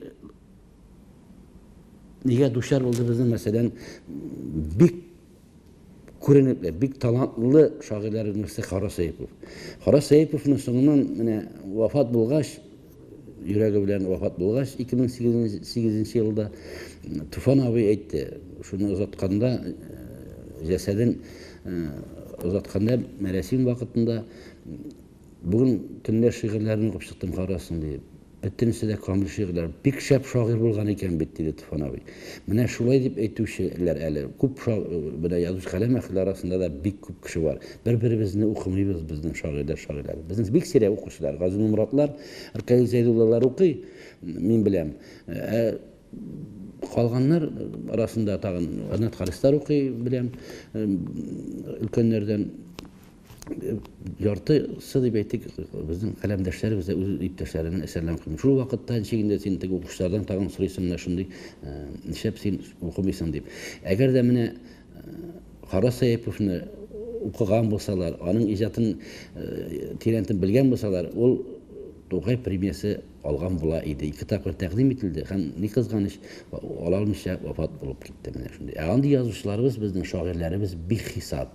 неге душар болды біздің мәселен бик күренекле, бик талантлы шагыйрьләрнең берсе Кара Сәйипов. Кара Сәйиповның соңыннан менә вафат булгач, йөрәге белән вафат булгач 2008 елда Туфан абый әйтте, шуны озатканда җәсәден озатканда мәрәсим вакытында бүген төнлә шигырьләрен укып чыктым карасын дип. Бөтенесе дә камил шигырьләр. Бик шәп шагыйрь булган икән бит диде Туфан абый. Менә шулай дип әйтүчеләр әле. Күп менә язучы каләм әһелләре арасында да бик күп кеше бар. Бер-беребезне укымыйбыз безнең шагыйрьләр. Безнең бик сирәк укучылар. Гази Муратлар, Аркадий Зәйдуллалар укый, мин беләм. Калганнар арасында тагын Гайнат Харистар укый, беләм. Өлкәннәрдән яртысы дип әйтик, безнең каләмдәшләребез дә үз иптәшләренең әсәрләрен укый. Шул вакытта ничегендә син теге укучылардан тагын сорыйсың менә шундый нишләп син укымыйсың дип. Әгәр дә менә Кара Сәйиповны укыган булсалар, аның иҗатын тирәнтен белгән булсалар, ул Тукай премиясе алган була иде. 2 тапкыр тәкъдим ителде һәм ни кызганыч, ала алмыйча вафат булып китте менә шундый. Андый язучыларыбыз, безнең шагыйрьләребез бик хисап.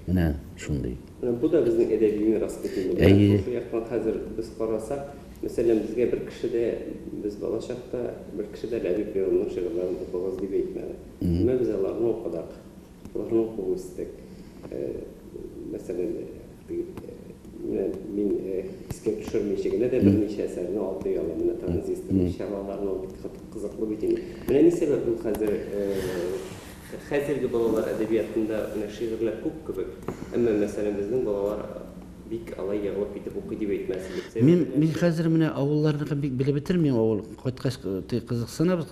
Менә шундый. Бу да безнең әдәби мирас бит инде. Бу яктан хәзер без карасак, мәсәлән, безгә бер кеше дә без бала чакта бер кеше дә Ләбиб Бәйрәмнең шигырьләрен укыгыз дип әйтмәде. Менә без аларны укыдык. Аларны укып үстек. Мәсәлән, мин искә төшермичә генә дә берничә әсәрне алды ялым. Менә транзистор шәмаларны кызыклы бит инде. Менә ни сәбәп бу хәзерге балалар әдәбиятында шигырьләр күп кебек. Әмма мәсәлән безнең балалар бик алай ягылып китеп укый дип әйтмәсен. Мин хәзер менә авылларны бик белеп бетермим, авыл кайткач кызыксынабыз.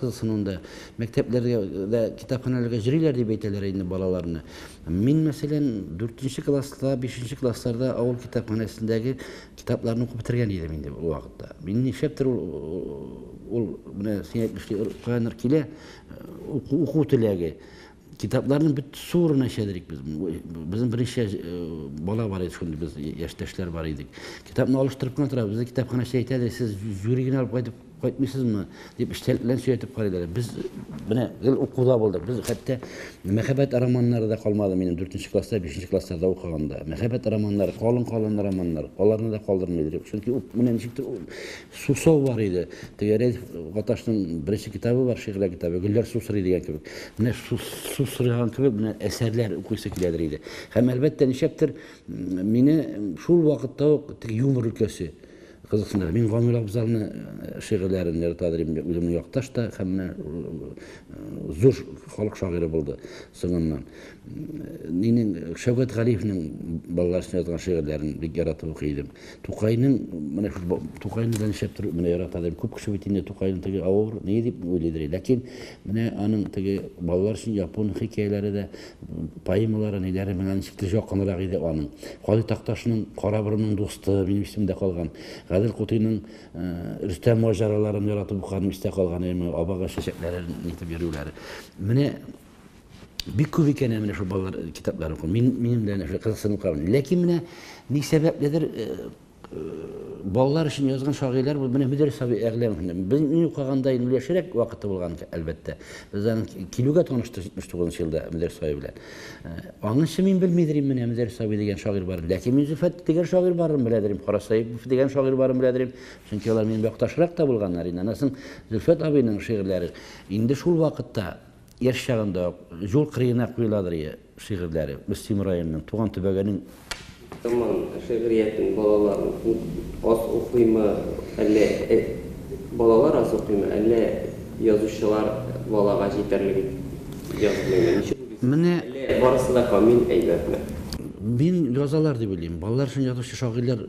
Мәктәпләргә дә китапханәләргә җөриләр дип әйтәләр инде балаларны. Мин мәсәлән 4нче класста, 5нче классларда авыл китапханәсендәге китапларны укып бетергән идем инде ул вакытта. Мин нишләптер ул менә синекле килә уку теләге. Китапларның бит сурына шәдерик без. Безнең беренче бала бар иде, шундый без яшьтәшләр бар идек. Китапны алыштырып кына торабыз. Безнең китапханәче әйтә, сез юригин алып кайтмыйсызмы дип эштәлек белән сөйләтеп карыйлар. Без менә укуда булдык. Без хәтта мәхәббәт романнары да калмады минем 4нче класста, 5нче классларда укыганда. Мәхәббәт романнары, калын романнар, аларны да калдырмыйдыр. Чөнки менә ничектер сусау бар иде. Тегәр Гаташның беренче китабы бар, шигырьләр китабы, Гөлләр сусырый дигән кебек. Менә сусырган кебек менә әсәрләр укыйсы киләдер иде. Һәм әлбәттә ничектер мине шул вакытта ук юмор өлкәсе кызыксынды. Мин Гамил Абзалны шигырьләрен яратадым, үземнең якташ та һәм зур халык шагыйре булды соңыннан. Минем Шәүкәт Галиевның балалар өчен язган шигырьләрен бик яратып укыйдым. Тукайның менә Тукайны да ничектер менә яратадым. Күп кеше бит инде Тукайның теге авыр, ни дип уйлыйдыр. Ләкин менә аның теге балалар өчен япон хикәяләре дә, поэмалары, ниләре менә ничектер якынрак иде аның. Хали Такташның Кара Борынның дусты минем исемдә калган. Гадел Кутыйның Рөстәм маҗараларын яратып укыган истә калган, абага чәчәкләрен нитеп йөрүләре. Менә бик күп икән менә шул балалар китапларын укыган. Минем белән кызыксынып калган. Ләкин менә ни сәбәпледер балалар өчен язган шагыйрьләр бу менә Мөдәррис абый әгләм. Мин укыганда инде яшәрәк вакыты булган әлбәттә. Без аның килүгә таныштык 79 елда Мөдәррис абый белән. Аңынчы мин белмидерим менә Мөдәррис абый дигән шагыйрь бар. Ләкин мин Зөфәт дигән шагыйрь барын беләдерим. Кара Сәйипов дигән шагыйрь барын беләдерим. Чөнки алар минем якташрак та булганнар инде. Анасын Зөфәт абыйның шигырьләре инде шул вакытта яшь чагында жол кырыена куйладыр шигырьләре. Мөстим районының Туган төбәгенең Таман шигъриятын балалар аз укыймы, әллә балалар аз укыймы, әллә язучылар балага җитәрлек язмыймы? Менә барысы да камил әйбәтме? Мин язалар дип уйлыйм. Балалар өчен язучы шагыйрьләр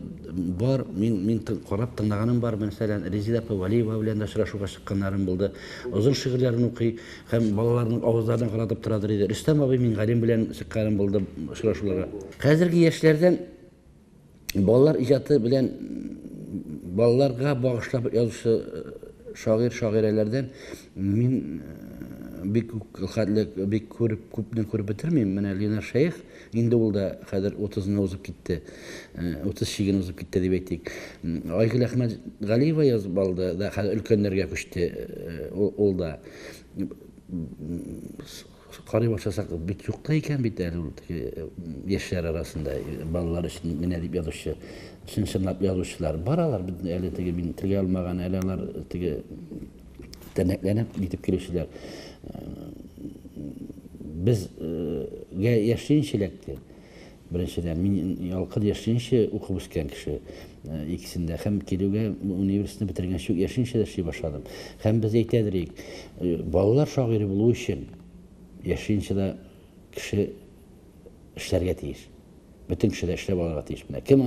бар. Мин карап тыңлаганым бар. Мәсәлән, Резида Павалиева белән дә очрашуга чыкканнарым булды. Озын шигырьләрен укый һәм балаларның авызларын каратып торадыр иде. Рөстәм абый мин Галим белән чыкканым булды очрашуларга. Хәзерге яшьләрдән балалар иҗаты белән балаларга багышлап язучы шагыйрьләрдән мин бик күпне күреп бетермим. Менә Ленар Шәйх инде ул да хәзер 30-ны узып китте. 30 чиген узып китте дип әйтик. Айгөл Әхмәт Галиева язып алды да хәзер өлкәннәргә күчте ул да. qarayıp başlasak bit yokta iken bit yaşlar arasında balalar için ne edip yazışı çınçınlap yazışlar baralar eli tege bin tilge almagan eleler tege deneklenip gidip gelişler biz yaşayın şilekti birinçiden min yalqı yaşayınca okubusken kişi ikisinde hem kelüge üniversiteni bitirgen şu yaşayınca da şey başladım hem biz eytedirik balalar şairi bulu için yaşayınca da kişi işlerge teyir. Bütün kişiler işler balaga teyir. Kim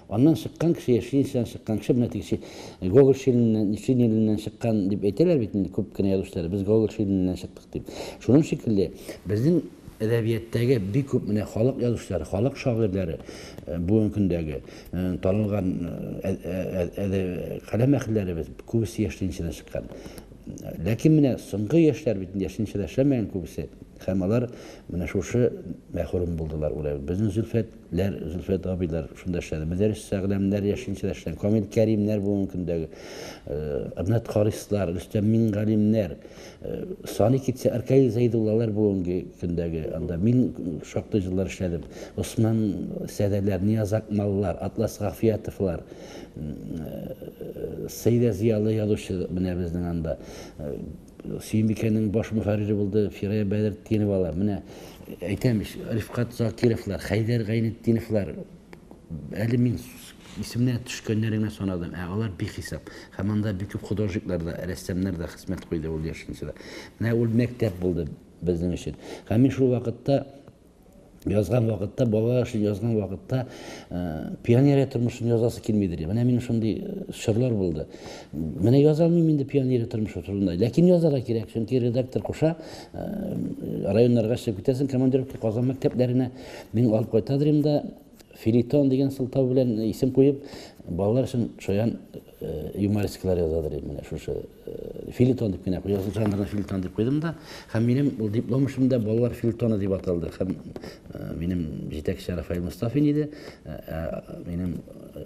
ondan çıkan kişi yaşayınca çıkan kişi buna teyir. Google şiirinden çıkan deyip eyteler bitinde köp kine yazışları. Biz Google şiirinden çıktık deyip. Şunun şekilde bizim edebiyettagi bir köp mine halk yazışları, halk şairleri bu gündagi tanılgan kalem ehilleri biz köbüsü yaşayınca çıkan. Lakin mine soňky ýaşlar bitinde yaşayınca yaşamayan köbüsü hamalar mine şuşy mahrum buldular ular. Bizim Zülfet abiler şunda yaşadı. Mederis sağlamlar yaşayınca yaşayan Kamil Kerimler bu gündagi Adnat Karislar, Rüstem Mingalimler, Sani Kitse Erkayil Zeydullahlar bu gündagi anda min şokta yıllar işledim. Osman Sedeler, Niyaz Akmallar, Atlas Gafiyatovlar, Seyde Ziyalı yazışı mine bizden anda Süyünbike'nin baş müharriri buldu, Firaya Bedretdinovlar, mine aytamış, Rifkat Zakirovlar, Haydar Gaynetdinovlar, elimin isimler düşkönlerine sonadım. Onlar bir hesap. Hamanda bir küp hudojiklar da, ressamlar da hizmet koydu ol yaşınca. Mine ol mektep buldu bizim için. Hemin şu vakitte yazgan vakitte, balalar için yazgan vakitte piyoneriya turmuşun yazası kelmeydir. Mine benim şunday şırlar buldu. Mine yazalmayayım indi piyoneriya turmuş oturunda. Lakin yazara gerek. Çünkü redaktor koşa rayonlarga çıkıp gitesin, komandirovka Kazan mekteplerine men alıp koytadırım da Filiton degen sıltav bilen isim koyup balalar için şoyan юмористикалар yazadırım. Filiton dip gene yazı janrına Filiton dip koydum da hem benim bu diplomuşumda balalar Filitonu dip ataldı. Hem benim jetekçi Rafael Mustafin idi. Benim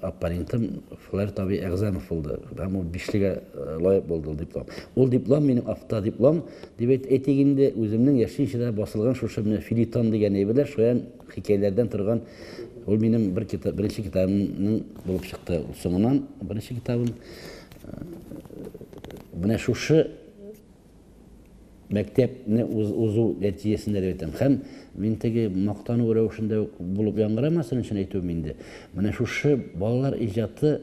apparentim Fler tabi Egzanov oldu. Ben o bişlige layık oldu diplom. O diplom benim afta diplom. Dibet eteginde özümün yaşayışında basılgan şuşa Filiton degen eybeler şoyan hikayelerden turgan. O benim birinci kitabımın bulup çıktı. Sonundan birinci kitabım buna şuşu mektepni uzu neticesinde de etem. Hem mintegi maqtanı uğraşında bulup yanğıramasın için eytüm indi. Buna şuşu balalar icatı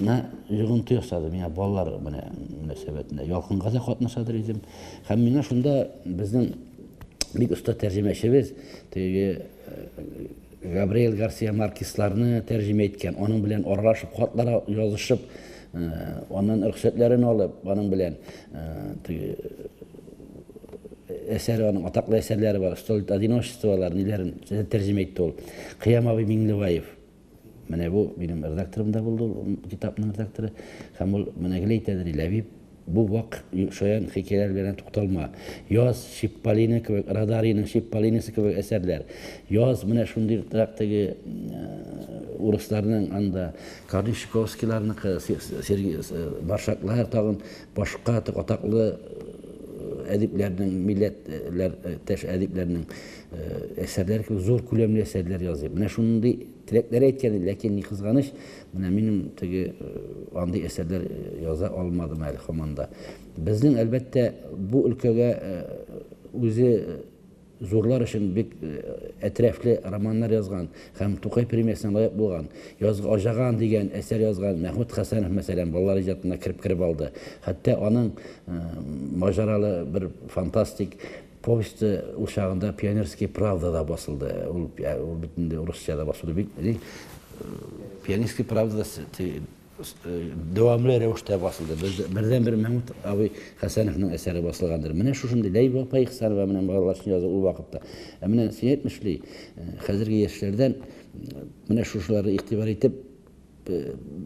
na yığıntı yasadım. Yani balalar münasebetinde yalqınga da qatnaşadır idim. Hem mine şunda bizden bir usta tercümeçimiz Gabriel Garcia Marquez'larını tercüme etken, onun bilen oralaşıp, xatlara yazışıp, onun ruhsatlarini alıp, onun bilen eseri, onun ataklı eserleri var, Stolit Adinoşistovalar, nilerin tercüme etti ol. Kıyam abi Minglivayev. Mene bu benim redaktorum da buldu, kitapның redaktoru. Hem ol, mene gileytedir ilevip, bu vak şoyan hikayeler bilen tutalma. Yaz Şippolini gibi, Radari'nin Şippolinisi gibi eserler. Yaz mene şundir traktagi Uruslarının anda Karnişkovskilarının Marşaklar tağın başka ataklı ediplerinin, milletler, teş ediplerinin eserleri gibi zor külemli eserler yazıyor. Mene şunun tilekleri etkeni, lakin kızganış, benim andi eserler yaza almadım hali komanda. Bizden elbette bu ülkeye özü zorlar için bir etraflı romanlar yazgan, hem Tukay Premiyası'na layık bulgan, Ajağan degen eser yazgan Mahmut Hasanov mesela balalar icatına kirip aldı. Hatta onun maceralı bir fantastik povesti uşağında Pionerskiy Pravda'da basıldı. O bütünde Rusça'da basıldı. Pionerskiy Pravda'da devamlı revuşta basıldı. Birden bir Mahmut abi Hasanov'un eseri basılgandır. Mene şu şimdi Leyba Payıksan ve mene bağlarışını yazı o vakitte. Mene sinetmişli hazırki yaşlardan mene şuşları iktibar etip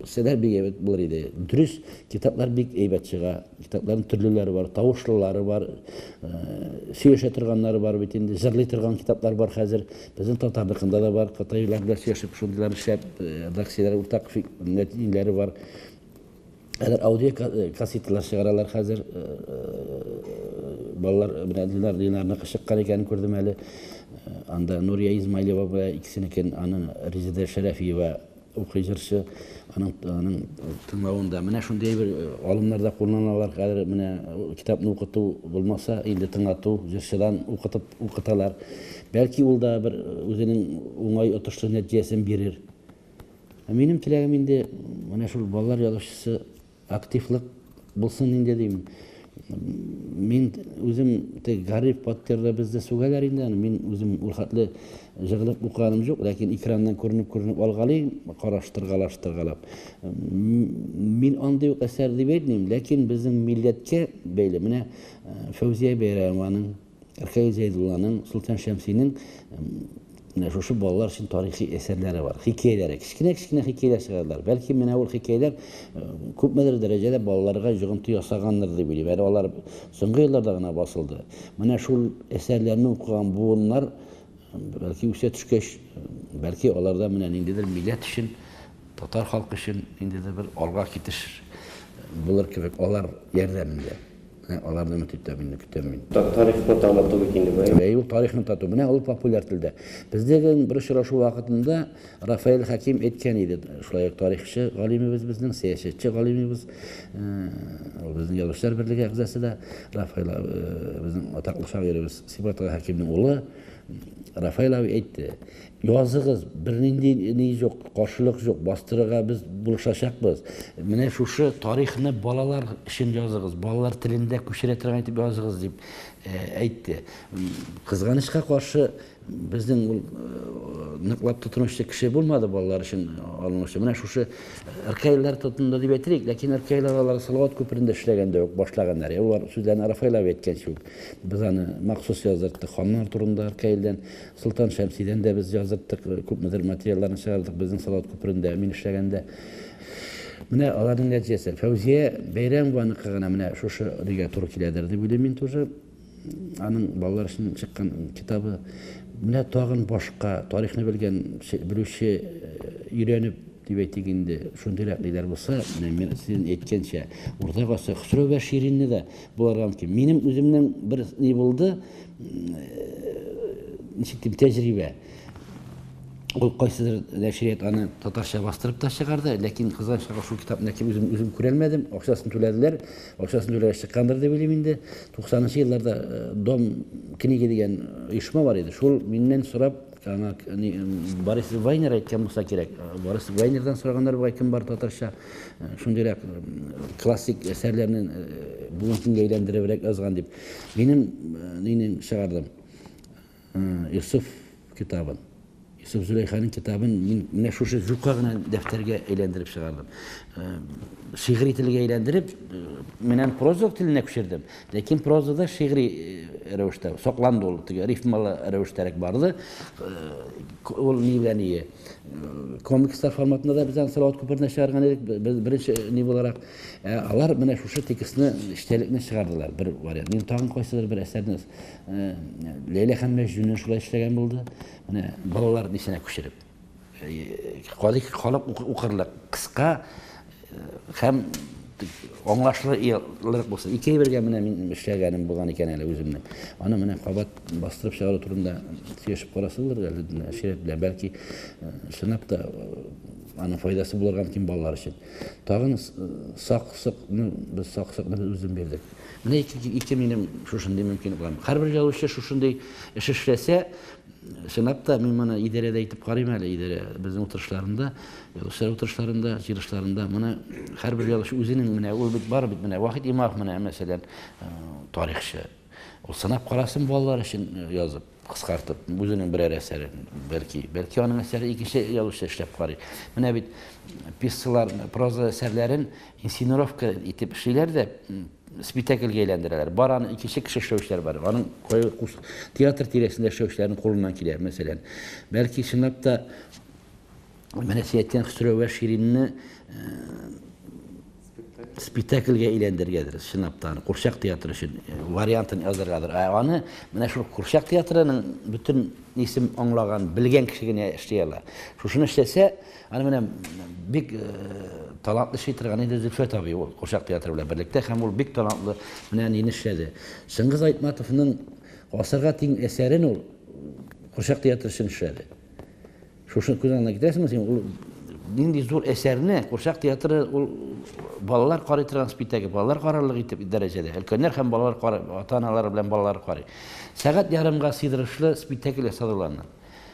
Seler bir evet bular idi. Dürüst kitaplar bir eybet çığa. Kitapların türlüleri var, tavuşluları var, süyeşe tırganları var, bitinde zırlı tırgan kitaplar var hazır. Bizim Tatarlıkında da var, Kataylar'da süyeşip şundiler işlep, daksiyeler, ortak neticeleri var. Eğer audio kasetler çıkaralar hazır балалар менә Динарны кычыккан икәнен күрдем әле. Анда Нурия Измайлова белән икесенекен, аны Резеда Шәрәфиева укый җырчы, аның тыңлавында менә шундый бер алымнарда кулланалар. Хәзер менә китапны укыту булмаса, инде тыңлату, җырчыдан укыталар. Бәлки ул да бер үзенең уңай отышлы нәтиҗәсен бирер. Минем теләгем инде менә шул балалар язучысы активлык булсын инде дим. Мин үзем Гарри Поттерда бездә сүгәләр инде, мин үзем ул хәтле җыгылып укыганым юк, ләкин экраннан күренеп алгалыйм, караштыргалап. Мин андый ук әсәр дип әйтмим, ләкин безнең милләткә бәйле менә Фәүзия Бәйрәмованың, Эркәй Зәйдулланың, Солтан Шәмсинең менә шушы балалар өчен тарихи әсәрләре бар, хикәяләре, кичкенә хикәяләр чыгардылар. Бәлки менә ул хикәяләр күпмедер дәрәҗәдә балаларга җыгынты ясаганныр дип уйлыйм. Әле алар соңгы елларда гына басылды. Менә шул әсәрләрне укыган буыннар бәлки үсә төшкәч, бәлки аларда менә ниндидер милләт өчен, татар халкы өчен ниндидер бер алга китеш булыр кебек алар ярдәмендә. Аларны көтәм мин. Тарихны таныту бит инде бу. Ул тарихны тату. Менә ул популяр телдә. Бездәге бер очрашу вакытында Рафаэль Хаким әйткән иде. Шулай ук тарихчы галимебез, безнең сәясәтче галимебез, безнең Язучылар берлеге әгъзасы да Рафаэль, безнең атаклы шагыйребез Сибгат Хакимның улы Рафаэль әйтте. Языгыз, бер нинди юк, каршылык юк, бастырырга без булышачакбыз. Менә шушы тарихны балалар өчен языгыз, балалар телендә күчерә торган итеп языгыз дип әйтте. Кызганычка каршы безнең ул ныклап тотынучы кеше булмады балалар өчен алынучы. Менә шушы Эркәйләр тотынды дип әйтик, ләкин Эркәйләр алар Салават күперендә эшләгәндә юк, башлаганнар. Улар сүзләрне Рафаэль әйткәнчә үк. Без аны махсус яздырдык. Ханнар турында Эркәйлдән, Солтан Шәмсидән дә без яздырдык, күпмедер материалларны чыгардык безнең Салават күперендә мин эшләгәндә. Менә аларның нәтиҗәсе. Фәүзия Бәйрәмованың кыгына менә шушы ригә туры киләдер дип уйлыйм мин тоже. Аның балалар өчен чыккан китабы менә тагын башка тарихны белүче өйрәнеп дип әйтик инде шундыйрак ниләр булса, мен сезнең әйткәнчә, урта гасыр Хосроу ва Ширинне дә булырга мөмкин. Минем үземнең бер ни булды, ничектим тәҗрибә. Ул кайсыдыр нәшрият аны татарча бастырып та чыгарды, ләкин кызганычка шул китапны үзем күрәлмәдем. Акчасын түләделәр, акчасын түләгәч чыккандыр дип уйлыйм инде. 90-нчы елларда Дом книга дигән оешма бар иде. Шул миннән сорап, Борис Вайнер әйткән булса кирәк. Борис Вайнердан сораганнар бугай кем бар татарча шундыйрак классик әсәрләрне бүгенге көнгә әйләндеребрәк язган дип. Минем чыгардым. Юсуф китабын. Юсуф Зөләйханың китабын менә шушы зука гына дәфтәргә әйләндереп чыгардым. Шигъри телгә әйләндереп, менән проза теленә күчердем. Ләкин прозада шигъри рәвештә сакланды ул, рифмалы рәвештәрәк барды. Ул ни белән комикслар форматында да без Салават күперенә чыгарган идек. Беренче ни буларак алар менә шушы текстны эчтәлекне чыгардылар. Бер вариант. Мин тагын кайсыдыр бер әсәрне Ләйлә хан Мәҗнүннән шулай эшләгән булды. Менә балалар нисенә күчереп. Калып укырлык, кыска һәм аңлашлылык булсын. Икәй бергә менә мин эшләгәнем булган икән әле үземнең. Аны менә кабат бастырып чыгару турында сөйләшеп карасылар әле ширәт белән, бәлки чынлап та аның файдасы булырга мөмкин балалар өчен. Тагын сак-сыкны без үзем бирдек. Менә ике минем шушындый мөмкин булган. Һәрбер язучы шушындый эш эшләсә, чынлап та мин моны идарәдә әйтеп карыйм әле, идарә безнең утырышларында, язучылар утырышларында, җыелышларында моны һәрбер язучы үзенең менә ул бит бар бит менә Вахит Имамов менә мәсәлән тарихчы. Ул санап карасын балалар өчен язып, кыскартып, үзенең берәр әсәрен, бәлки аның әсәре икенче язучы эшләп карый. Менә бит пьесалар, проза әсәрләрен инсценировка итеп эшлиләр дә спектакльгә әйләндерәләр. Бараны икенче кеше эшләүчеләр бар. Аның театр тирәсендә эшләүчеләрнең кулыннан килә, мәсәлән. Бәлки чынлап та менә Сәйяттан Хосроу ва Ширинне спектакльгә әйләндергәдер, чынлап та Курчак театры өчен вариантын язаргадыр. Аны менә шул Курчак театрының бүтән исем аңлаган, белгән кеше генә эшли ала. Шушыны эшләсә, аны менә бик талантлы шейтирган иде Зөлфия таби ул Курчак театры белән берлектә һәм ул бик талантлы менән инешләде. Шыңгыз Айтматовның гасырга тиң әсәрен ул Курчак театры өчен эшләде. Шушы күзәнне китәсеңме син ул нинди зур әсәрне Курчак театры ул балалар карый торган спектакль, балалар карарлык итеп дәрәҗәдә. Өлкәннәр һәм балалар карый, ата-аналар белән балалар карый. Сәгать ярымга сыйдырышлы спектакль ясадылар.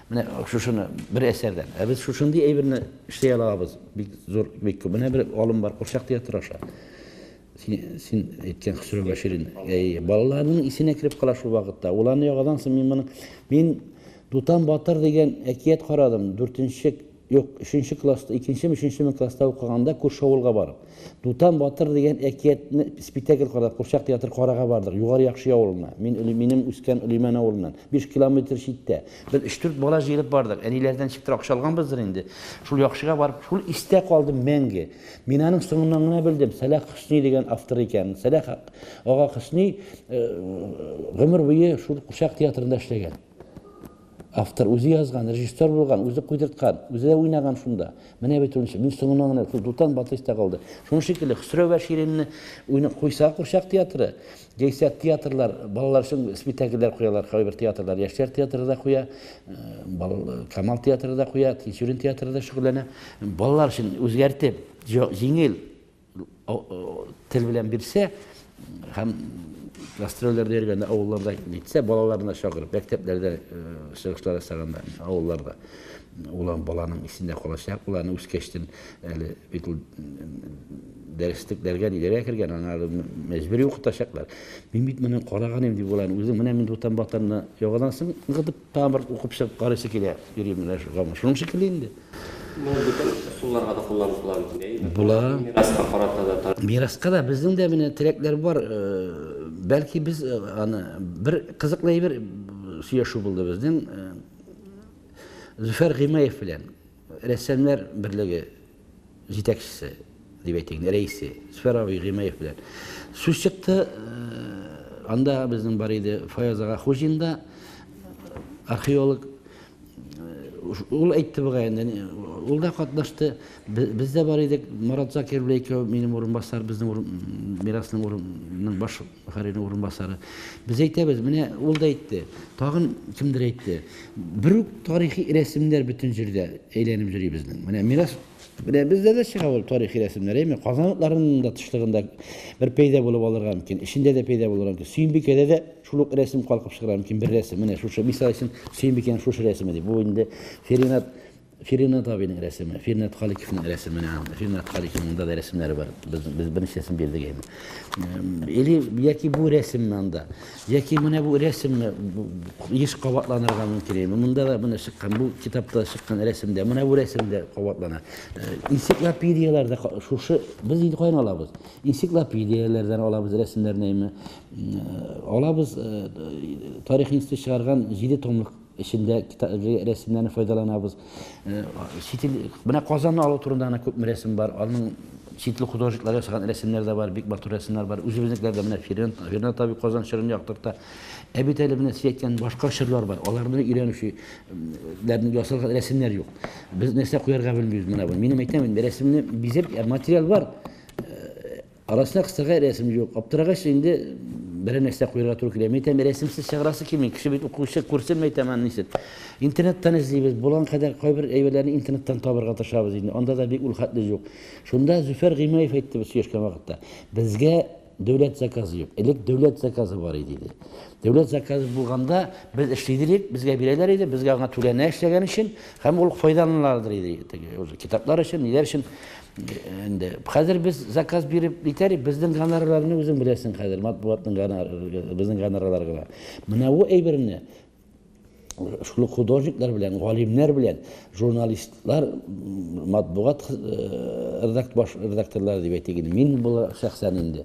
Менә шушыны бер әсәрдән. Без шушындый әйберне эшләй алабыз. Бик зур, бик күп. Менә бер алым бар Курчак театры аша. Син әйткән Хөсрә Баширин. Балаларның исенә кирип кала шул вакытта. Уларны ягадан соң мин Дутан Батыр дигән әкият карадым. 4нче, юк, 3нче класста, 2нче, 3нче класста укыганда Күрше авылга барып. Дутан Батыр дигән әкиятне спектакль карап, Курчак театры карага бардык. Югары Яхшы авылына. Минем үскән Үлиман авылыннан 5 километр читтә. Без 3-4 бала җыелып бардык. Әниләрдән чиктә акча алганбыздыр инде. Шул Яхшыга барып, шул истә калдым мәңге. Мин аның соңыннан гына белдем. Сәлах Хөсни дигән автор икән. Сәлах ага Хөсни гомер буе шул Курчак театрында эшләгән. Автор үзе язган, режиссер булган, үзе куйдырткан, үзе уйнаган шунда. Менә бит ул мин соңыннан гына Дутан Батыйста калды. Шуның шикелле Хөсрә Баширинне уйнап куйса Курчак театры, Гейсә театрлар, балалар өчен спектакльләр куялар, кайбер театрлар, Яшьләр театрында куя, Камал театрында куя, Тинчурин театрында шөгыльләнә. Балалар өчен үзгәртеп, җиңел тел белән бирсә һәм гастрольләрдә йөргәндә авылларда нитсә балаларына чакырып, мәктәпләрдә чыгышлар ясаганда авылларда улан баланың исендә калачак, уларны үскәчтен әле бит ул дәреслектәргә ниләргә кергән, аны мәҗбүри укытачаклар. Мин бит моны караган идем дип уларны үзем менә мин Дутан Батырны ягадан соң гыдып тамыр укып чыгып карыйсы килә, йөрим менә шуга. Шуның шикелле инде. Бүтән суларга да кулланылган инде. Була Мираска карата да Мираска да безнең дә менә теләкләр бар. Бәлки без аны бер кызыклы әйбер сөйләшү булды безнең Зөфәр Гыймаев белән рәссамнар берлеге җитәкчесе дип әйтик, рәисе Зөфәр Гыймаев белән сүз чыкты. Анда безнең бар иде Фаяз ага Хуҗинда археолог. Ул әйтте буга инде, ул да катнашты. Бездә бар идек Марат Закир белән минем урынбасар, безнең мирасның баш мөхәррирның урынбасары. Без әйтәбез, менә ул да әйтте. Тагын кимдер әйтте. Бер тарихи рәсемнәр бөтен җирдә әйләнеп йөри безнең. Менә мирас бездә дә чыга ул тарихи рәсемнәр, әйме Казанлыкларның да тышлыгында бер пәйда булып алырга мөмкин. Ишендә дә пәйда булырга мөмкин. Сөембикәдә дә шул ук рәсем калкып чыгыра мөмкин, бер рәсем. Менә шушы мисал өчен Сөембикәнең шушы рәсеме дип. Бу инде Фиринат абының рәсеме, Фиринат Халиковның рәсеме. Фиринат Халиковның да рәсемнәре бар. Без берничәсен бирдек инде. Или яки бу рәсемне анда, яки менә бу рәсемне еш кабатланырга мөмкин. Монда да менә чыккан бу китапта чыккан рәсемдә, менә бу рәсемдә кабатлана. Энциклопедияларда шушы без инде кайдан алабыз? Энциклопедиялардан алабыз рәсемнәрне, алабыз тарих институты чыгарган 7 томлык içinde resimlerini faydalanabız. Buna Kazan'ı alı turunda çok resim var. Onun çeşitli hudojikler yasagan resimler de var, Big Batur resimler var. Üzümüzdekiler de Firina tabi Kazan şirini yaktırda. Ebit elimine siyetken başka şırlar var. Onların irenişlerini yasagan resimler yok. Biz nesne koyarga bilmiyoruz buna bunu. Benim eklemedim. Resimli bize materyal var. Arasında kısaga resim yok. Aptıraga şimdi bir nesne koyarga turuk ile. Meytem resimsiz şagrası kimin? Kişi bir okuyuşa kursun meytem anlısın. İnternetten izleyiz. Bulan kadar kaybır eyvelerini internetten tabırga taşabız. Onda da bir ulhatlı yok. Şunda Züfer Gıймаев etti bu süyeşken vakitte. Bizge devlet zakazı yok. Elek devlet zakazı var idi. Devlet zakazı bulganda biz işleydirik, bizge bireyler idi. Bizge ona tülene işlegen için hem oluq faydalanlardır idi. Kitaplar için, neler için. Hazır biz zakaz birip biterik, bizden ganarlarını özün bilesin hazır. Matbuatın bizden ganarlarına. Mına o eybirini şulu hudojnikler bilen, galimler bilen, jurnalistler, matbuat redaktörler diye ettiğini. Min bu şahsen indi.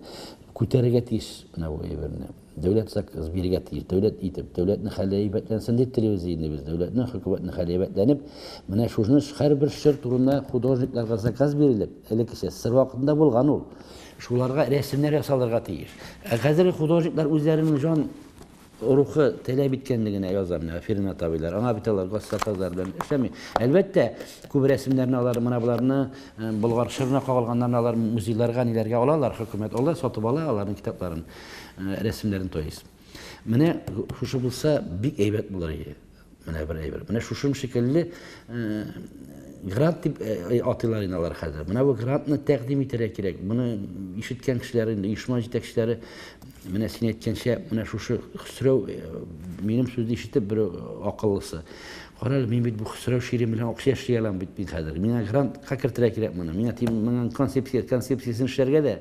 Küterege tiş mına o eybirini. Devlet zakaz birige tiş, devlet itip, devletini haleyibetlensin diye televizyonda biz, devletini hükümetini haleyibetlenip, mına şunu her bir şer turunda hudojniklerga zakaz verilip, ele kişi sır vaktinde bulgan ol. Şularga resimler yasalırga tiş. Hazır hudojnikler üzerinin jon ruhu talep etkenligine yazam Firin tabiler, ana bitalar, gazetazlar bilen işlemi. Elbette küp resimlerini alır, manabularını Bulgar şırına kağılganlarını alır, muzeylarga, nilerge alarlar hükümet. Onlar satıp alarların kitapların, resimlerini toyuz. Mene şuşu bulsa bir eybet bular iyi. Mene bir eybet. Mene şuşun şekilli grant tip atılar inalar hazır. Mene bu grantını takdim ederek gerek. Bunu işitken kişilerin, işmacı kişileri mene sin etken şey, mene şuşu hüsrev, benim sözde işitip bir akıllısı. Qaral men bit bu hüsrev şiirim bilen okşaş diyelim bit hazır. Mene grant kakırtırak gerek bana. Mene tim konsepsiyasını işlerge de